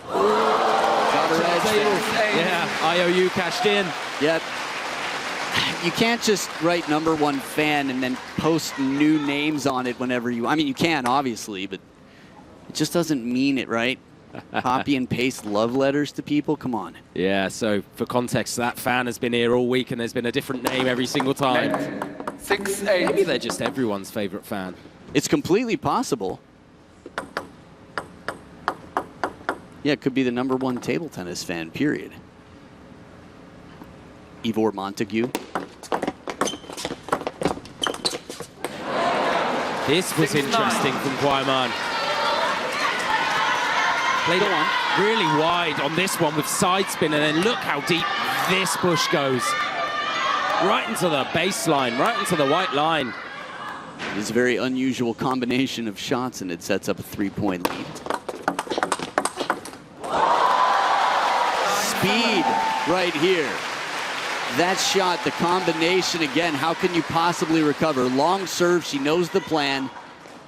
Got her edge there. Yeah, IOU cashed in. Yep. You can't just write #1 fan and then post new names on it whenever you, I mean, you can obviously, but it just doesn't mean it, right? Copy and paste love letters to people, come on. Yeah, so for context, that fan has been here all week and there's been a different name every single time. 6-8. Maybe they're just everyone's favorite fan. It's completely possible. Yeah, it could be the #1 table tennis fan, period. Ivor Montague. This was interesting from Kuai Man. Played it really wide on this one with side spin, and then look how deep this push goes. Right into the baseline, right into the white line. It is a very unusual combination of shots, and it sets up a 3-point lead. Speed right here. That shot, the combination again, how can you possibly recover? Long serve, she knows the plan.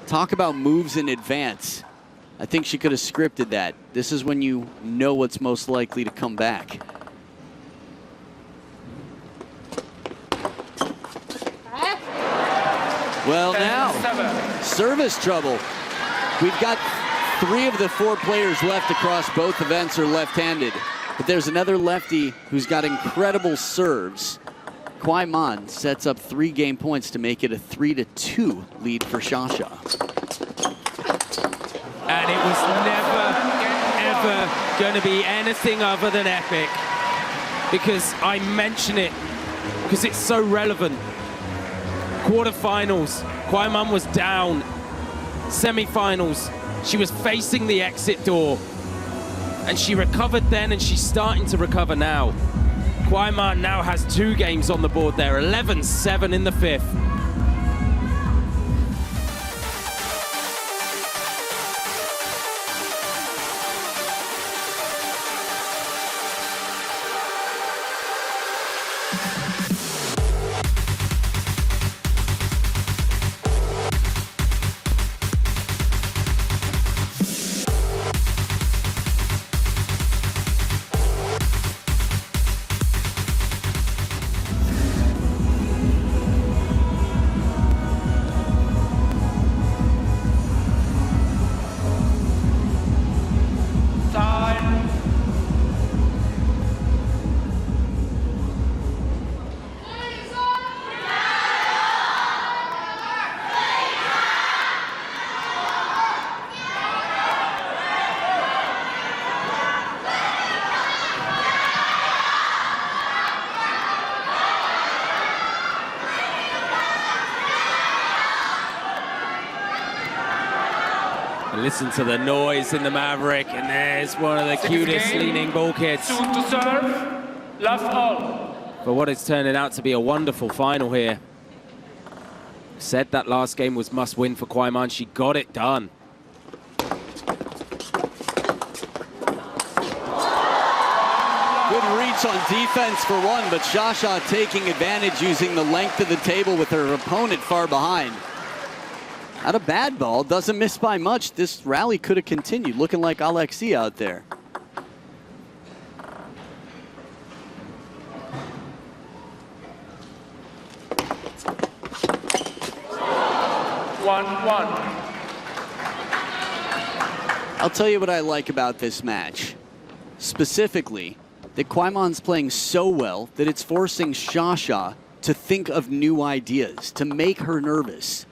Talk about moves in advance. I think she could have scripted that. This is when you know what's most likely to come back. Well now, service trouble. We've got 3 of the 4 players left across both events are left-handed. But there's another lefty who's got incredible serves. Kuai Man sets up 3 game points to make it a 3-2 lead for Xia. And it was never, ever going to be anything other than epic. Because I mention it, because it's so relevant. Quarterfinals, Kuai Man was down. Semifinals, she was facing the exit door. And she recovered then, and she's starting to recover now. Kuai Man now has 2 games on the board there, 11-7 in the 5th. Listen to the noise in the Maverick, and there's one of the cutest leaning ball kids. Soon to serve, love all. For what it's turning out to be a wonderful final here. Said that last game was must win for Kuai Man. She got it done. Good reach on defense for one, but Sha taking advantage using the length of the table with her opponent far behind. Not a bad ball, doesn't miss by much. This rally could have continued, looking like Alexi out there. I'll tell you what I like about this match. Specifically, that Kuai Man's playing so well that it's forcing Sha to think of new ideas, to make her nervous.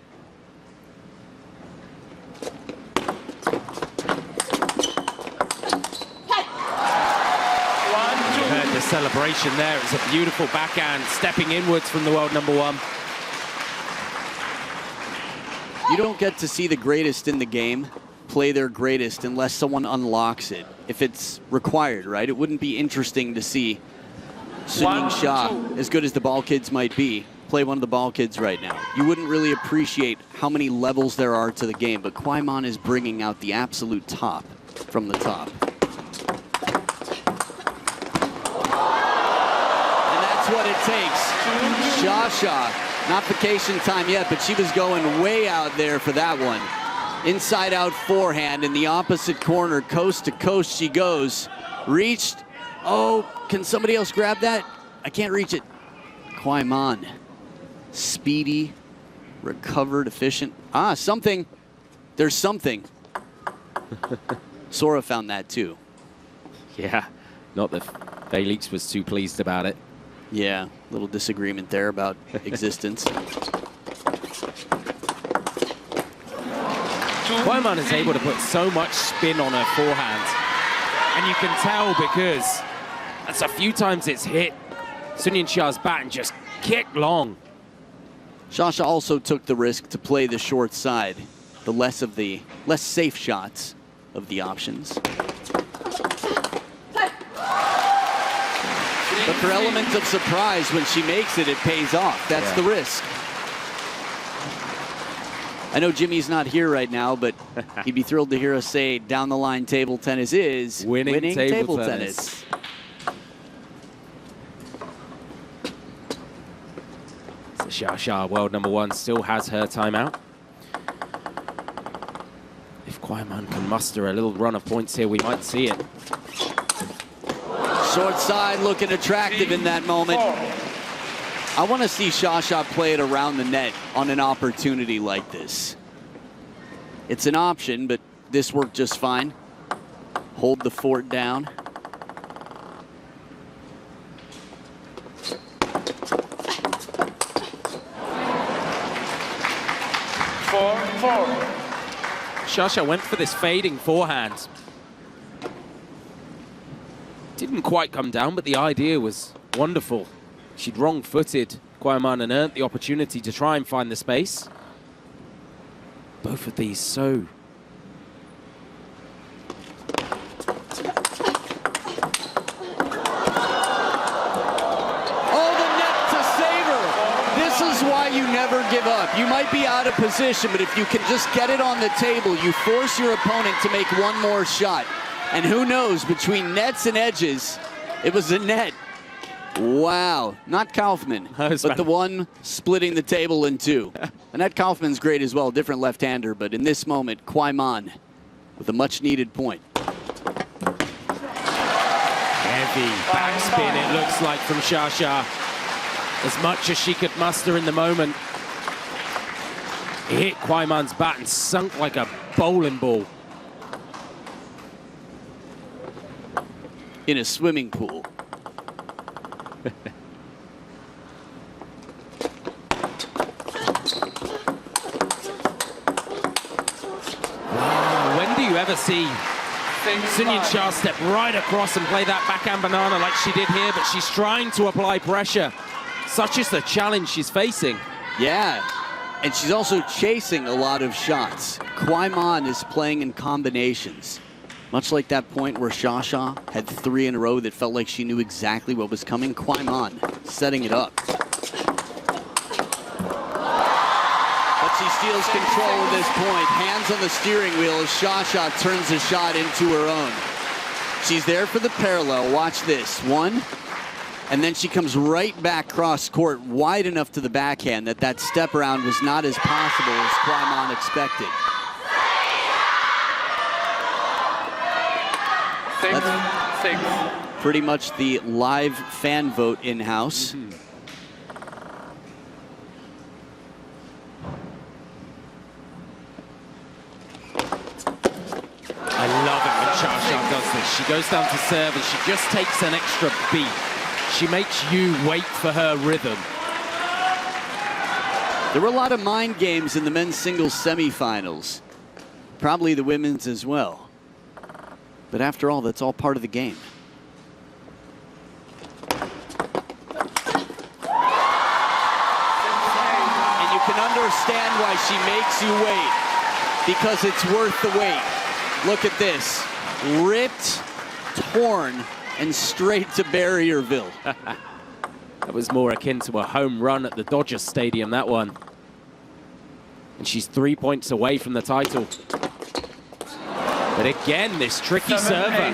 You heard the celebration there. It's a beautiful backhand, stepping inwards from the world #1. You don't get to see the greatest in the game play their greatest unless someone unlocks it. If it's required, right? It wouldn't be interesting to see Sun Yingsha, as good as the ball kids might be, play one of the ball kids right now. You wouldn't really appreciate how many levels there are to the game, but Kuai Man is bringing out the absolute top from the top. And that's what it takes. Sha, not vacation time yet, but she was going way out there for that one. Inside out forehand in the opposite corner, coast to coast she goes. Reached. Oh, can somebody else grab that? I can't reach it. Kuai Man. Speedy, recovered, efficient. Ah, something. There's something. Sora found that too. Yeah, not that Felix was too pleased about it. Yeah, little disagreement there about existence. Kuai Man is able to put so much spin on her forehand. And you can tell because that's a few times it's hit Sun Yingsha's bat and just kicked long. Sha also took the risk to play the short side, the less safe shots of the options. But for elements of surprise, when she makes it, it pays off. That's the risk. I know Jimmy's not here right now, but he'd be thrilled to hear us say down the line table tennis is winning table tennis. So Sha, world #1, still has her timeout. If Kuai Man can muster a little run of points here, we might see it. Short side looking attractive in that moment. I want to see Sha play it around the net on an opportunity like this. It's an option, but this worked just fine. Hold the fort down. Sha went for this fading forehand. Didn't quite come down, but the idea was wonderful. She'd wrong-footed Kuai Man and earned the opportunity to try and find the space. Both of these so... Oh, the net to save her. This is why you never give up. You might be out of position, but if you can just get it on the table, you force your opponent to make one more shot. And who knows, between nets and edges, it was a net. Wow, not Kaufman, but the one splitting the table in two. Annette Kaufman's great as well, different left-hander, but in this moment, Kuai Man with a much-needed point. Heavy backspin, it looks like, from Sha. As much as she could muster in the moment. It hit Kuai Man's bat and sunk like a bowling ball. In a swimming pool. Wow, when do you ever see Sun Yingsha step right across and play that backhand banana like she did here, but she's trying to apply pressure. Such is the challenge she's facing. Yeah, And she's also chasing a lot of shots. Kuai Man is playing in combinations. Much like that point where Shasha had 3 in a row that felt like she knew exactly what was coming. Kuai Man setting it up. But she steals control at this point. Hands on the steering wheel as Shasha turns the shot into her own. She's there for the parallel. Watch this. 1. And then she comes right back cross court, wide enough to the backhand that step around was not as possible as Kuai Man expected. Six. Pretty much the live fan vote in-house. I love it when Shasha does this. She goes down to serve and she just takes an extra beat. She makes you wait for her rhythm. There were a lot of mind games in the men's singles semifinals. Probably the women's as well. But after all, that's all part of the game. And you can understand why she makes you wait. Because it's worth the wait. Look at this. Ripped, torn, and straight to Barrierville. That was more akin to a home run at the Dodger Stadium, that one. And she's 3 points away from the title. But again, this tricky server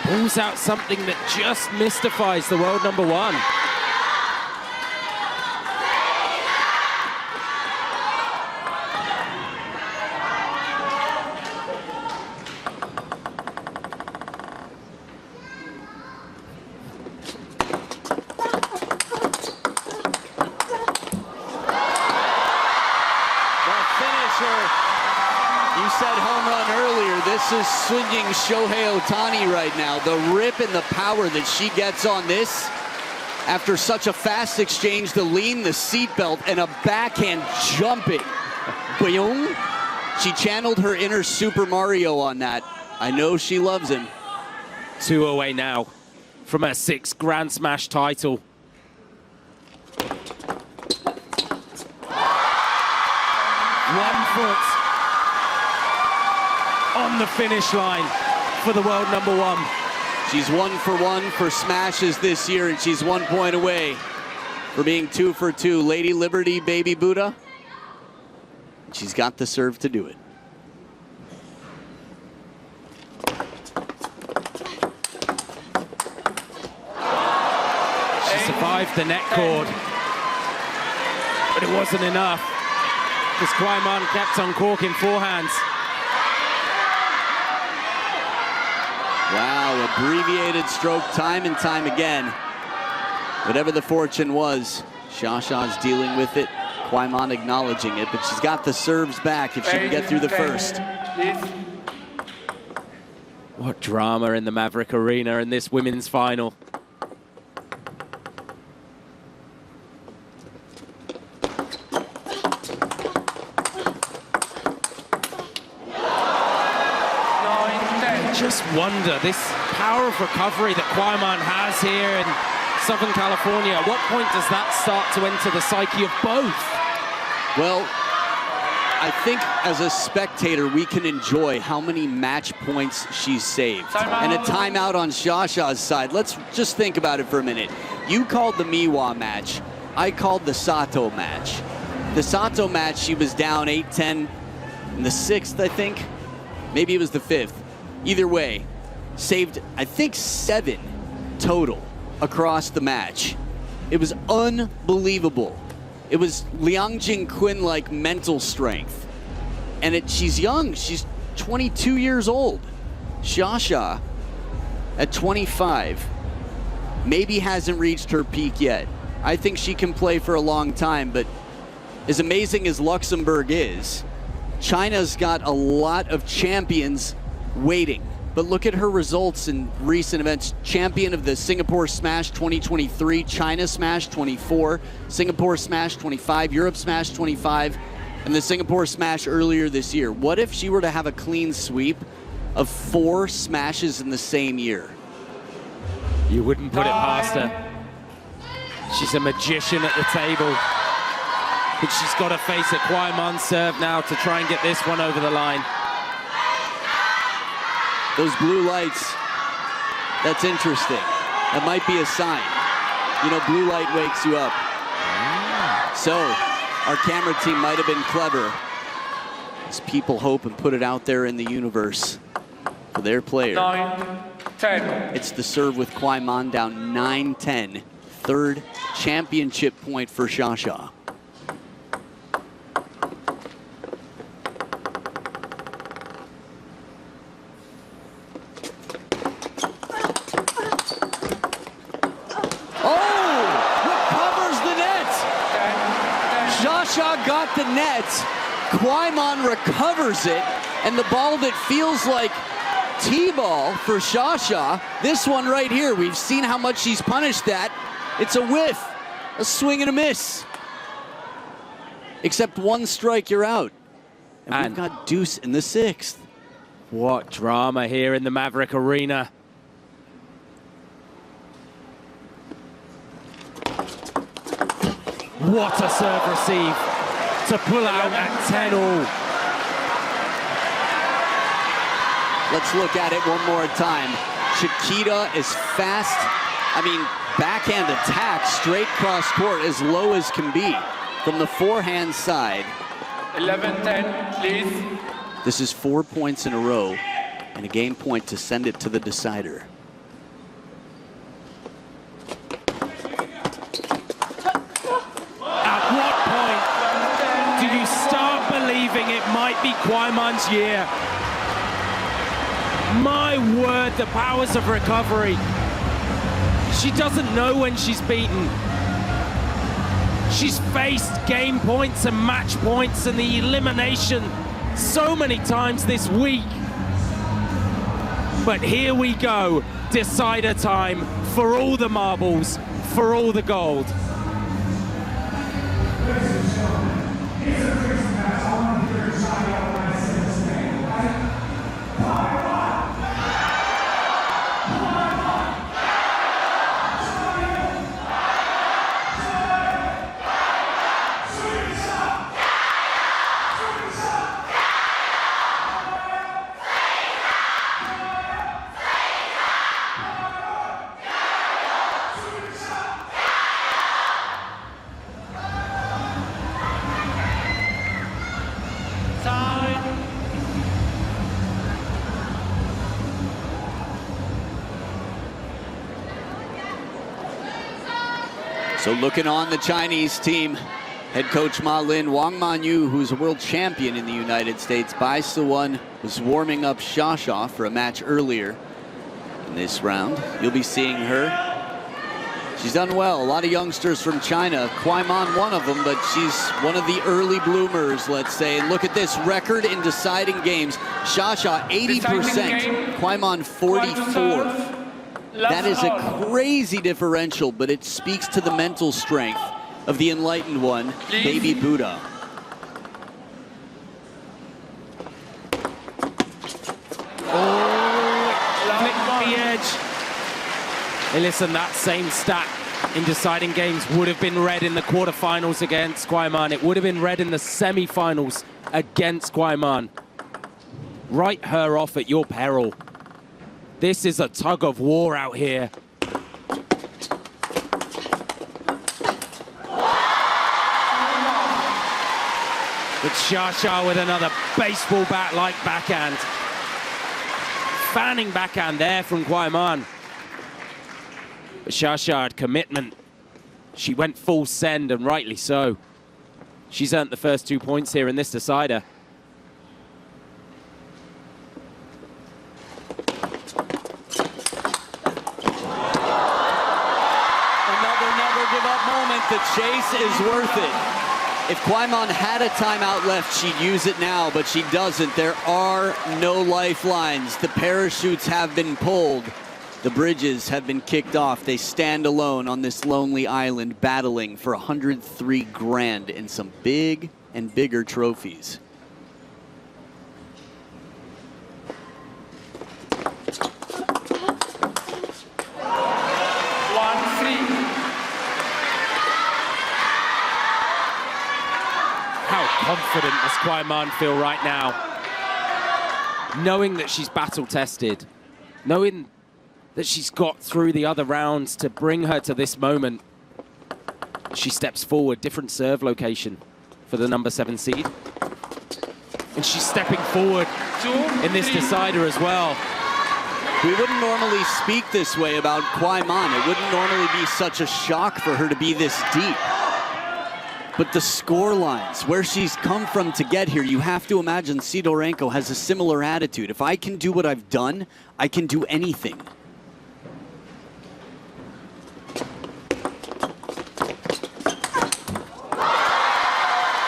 pulls out something that just mystifies the world number 1. You said home run earlier. This is swinging Shohei Ohtani right now. The rip and the power that she gets on this after such a fast exchange, the lean, the seatbelt, and a backhand jumping. Boing. She channeled her inner Super Mario on that. I know she loves him. 2 away now from her 6th Grand Smash title. One foot on the finish line for the world number 1. She's 1 for 1 for smashes this year, and she's 1 point away for being 2 for 2. Lady Liberty, Baby Buddha. She's got the serve to do it. She survived the net cord, but it wasn't enough. Because Kuai Man kept uncorking forehands. Wow, abbreviated stroke time and time again. Whatever the fortune was, Shasha's dealing with it. Kuai Man acknowledging it, but she's got the serves back if she can get through the first. What drama in the Maverick Arena in this women's final. Just wonder, this power of recovery that Kuai Man has here in Southern California, at what point does that start to enter the psyche of both? Well, I think as a spectator, we can enjoy how many match points she's saved. And a timeout on Shasha's side. Let's just think about it for a minute. You called the Miwa match. I called the Sato match. The Sato match, she was down 8-10 in the 6th, I think. Maybe it was the 5th. Either way, saved, I think, 7 total across the match. It was unbelievable. It was Liang Jingquin-like mental strength. And she's young. She's 22 years old. Shasha, at 25, maybe hasn't reached her peak yet. I think she can play for a long time, but as amazing as Luxembourg is, China's got a lot of champions waiting. But look at her results in recent events. Champion of the Singapore Smash 2023, China Smash 24, Singapore Smash 25, Europe Smash 25, and the Singapore Smash earlier this year. What if she were to have a clean sweep of 4 smashes in the same year? You wouldn't put it past her. She's a magician at the table. But she's got to face a Kuai serve now to try and get this one over the line. Those blue lights, that's interesting. That might be a sign. You know, blue light wakes you up. So, our camera team might have been clever as people hope and put it out there in the universe for their player. 9-10. It's the serve with Kuai Man down 9-10. Third championship point for Sha. Got the net, Kuai Man recovers it, and the ball that feels like T-ball for Sha. This one right here, we've seen how much she's punished that. It's a whiff, a swing and a miss. Except one strike, you're out. And we've got deuce in the 6th. What drama here in the Maverick Arena. What a serve receive to pull out at 10-all. Let's look at it one more time. Chiquita is fast. I mean, backhand attack straight cross court as low as can be from the forehand side. 11-10, please. This is 4 points in a row and a game point to send it to the decider. It might be Kuai Man's year. My word, the powers of recovery. She doesn't know when she's beaten. She's faced game points and match points and the elimination so many times this week. But here we go, decider time for all the marbles, for all the gold. So looking on the Chinese team, head coach Ma Lin, Wang Manyu, who's a world champion in the United States, Bai Siwan was warming up Sha for a match earlier in this round. You'll be seeing her. She's done well. A lot of youngsters from China. Kuai Man, one of them, but she's one of the early bloomers, let's say. And look at this record in deciding games. Sha 80%, Kuai Man 44. That is a crazy differential, but it speaks to the mental strength of the enlightened one, Baby Buddha. Oh, the edge. Hey, listen, that same stat in deciding games would have been read in the quarterfinals against Kuai Man. It would have been read in the semifinals against Kuai Man. Write her off at your peril. This is a tug of war out here. But Sha with another baseball bat-like backhand. Fanning backhand there from Kuai Man. But Sha had commitment. She went full send, and rightly so. She's earned the first 2 points here in this decider. The chase is worth it. If Kuai Man had a timeout left, she'd use it now, but she doesn't. There are no lifelines. The parachutes have been pulled. The bridges have been kicked off. They stand alone on this lonely island, battling for 103 grand and some big and bigger trophies. confident does Kuai Man feel right now? Knowing that she's battle-tested, knowing that she's got through the other rounds to bring her to this moment. She steps forward, different serve location for the number 7 seed. And she's stepping forward in this decider as well. We wouldn't normally speak this way about Kuai Man. It wouldn't normally be such a shock for her to be this deep. But the score lines, where she's come from to get here, you have to imagine Sidorenko has a similar attitude. If I can do what I've done, I can do anything.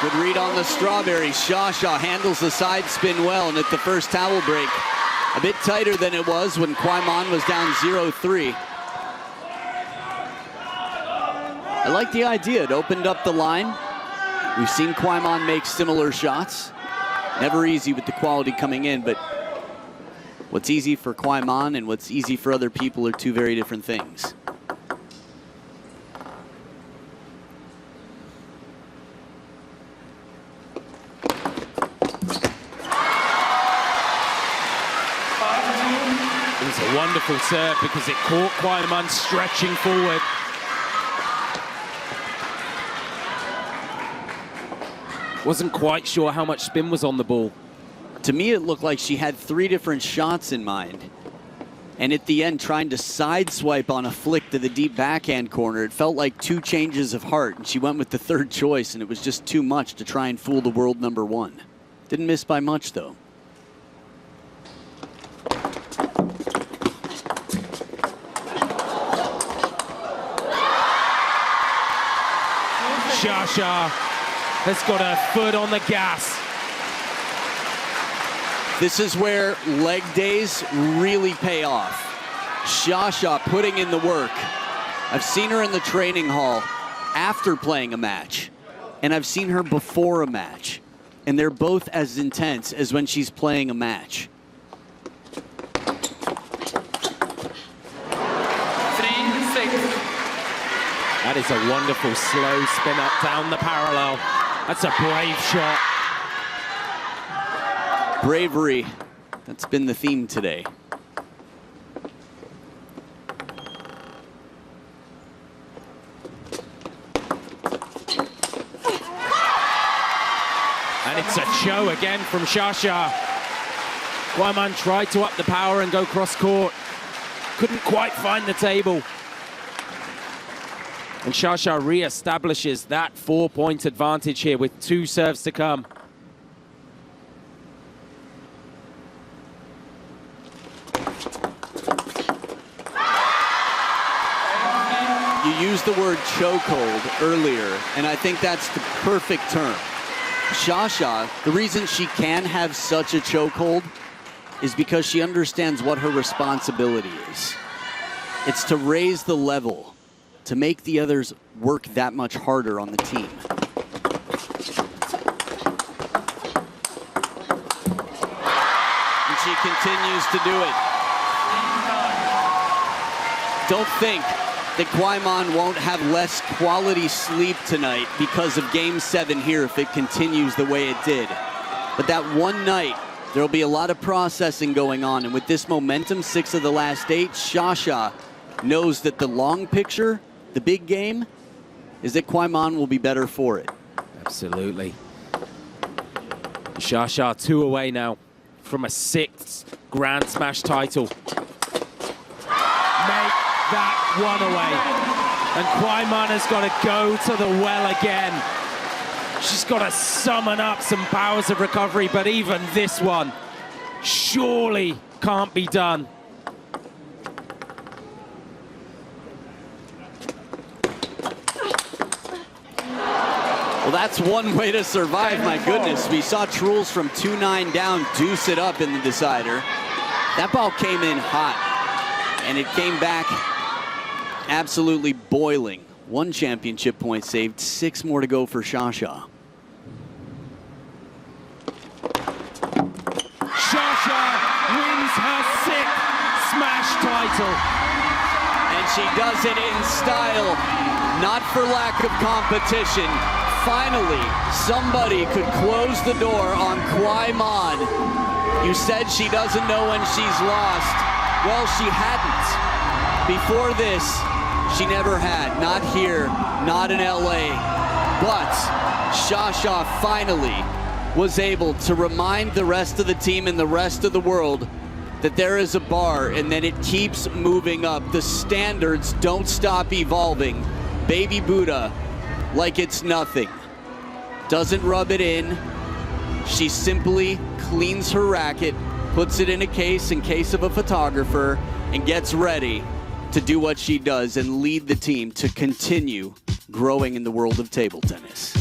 Good read on the strawberry. Shasha handles the side spin well, and at the first towel break, a bit tighter than it was when Kuai Man was down 0-3. I like the idea. It opened up the line. We've seen Kuai Man make similar shots. Never easy with the quality coming in, but what's easy for Kuai Man and what's easy for other people are two very different things. It's a wonderful serve because it caught Kuai Man stretching forward. Wasn't quite sure how much spin was on the ball. To me, it looked like she had 3 different shots in mind. And at the end, trying to sideswipe on a flick to the deep backhand corner, it felt like 2 changes of heart. And she went with the 3rd choice, and it was just too much to try and fool the world number 1. Didn't miss by much, though. Shasha has got her foot on the gas. This is where leg days really pay off. Shasha putting in the work. I've seen her in the training hall after playing a match, and I've seen her before a match, and they're both as intense as when she's playing a match. 3-6. That is a wonderful slow spin up down the parallel. That's a brave shot. Bravery, that's been the theme today. And it's a show again from Shasha. Kuai Man tried to up the power and go cross court. Couldn't quite find the table. And Shasha re-establishes that 4-point advantage here with 2 serves to come. You used the word chokehold earlier, and I think that's the perfect term. Shasha, the reason she can have such a chokehold is because she understands what her responsibility is. It's to raise the level, to make the others work that much harder on the team. And she continues to do it. Don't think that Kuai Man won't have less quality sleep tonight because of Game 7 here if it continues the way it did. But that one night, there'll be a lot of processing going on, and with this momentum, 6 of the last 8, Shasha knows that the long picture, the big game, is that Kuai Man will be better for it. Absolutely. Shasha 2 away now from a 6th Grand Smash title. Make that 1 away. And Kuai Man has got to go to the well again. She's got to summon up some powers of recovery, but even this one surely can't be done. Well, that's one way to survive, my goodness. We saw Truls from 2-9 down deuce it up in the decider. That ball came in hot, and it came back absolutely boiling. 1 championship point saved, 6 more to go for Shasha. Shasha wins her 6th Smash title. And she does it in style, not for lack of competition. finally, somebody could close the door on Kuai Mon. You said she doesn't know when she's lost. Well, she hadn't. Before this, she never had. Not here, not in LA. But Sasha finally was able to remind the rest of the team and the rest of the world that there is a bar and then it keeps moving up. The standards don't stop evolving. Baby Buddha, like it's nothing. Doesn't rub it in. She simply cleans her racket, puts it in case of a photographer, and gets ready to do what she does and lead the team to continue growing in the world of table tennis.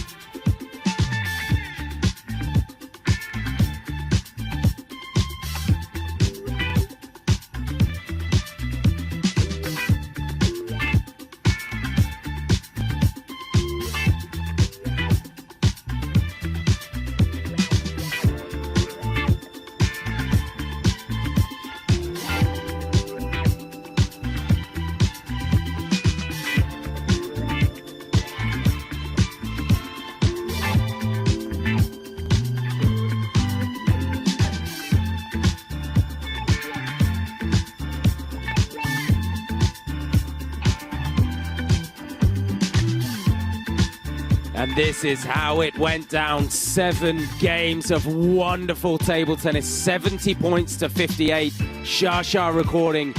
And this is how it went down. 7 games of wonderful table tennis, 70 points to 58. Sasha recording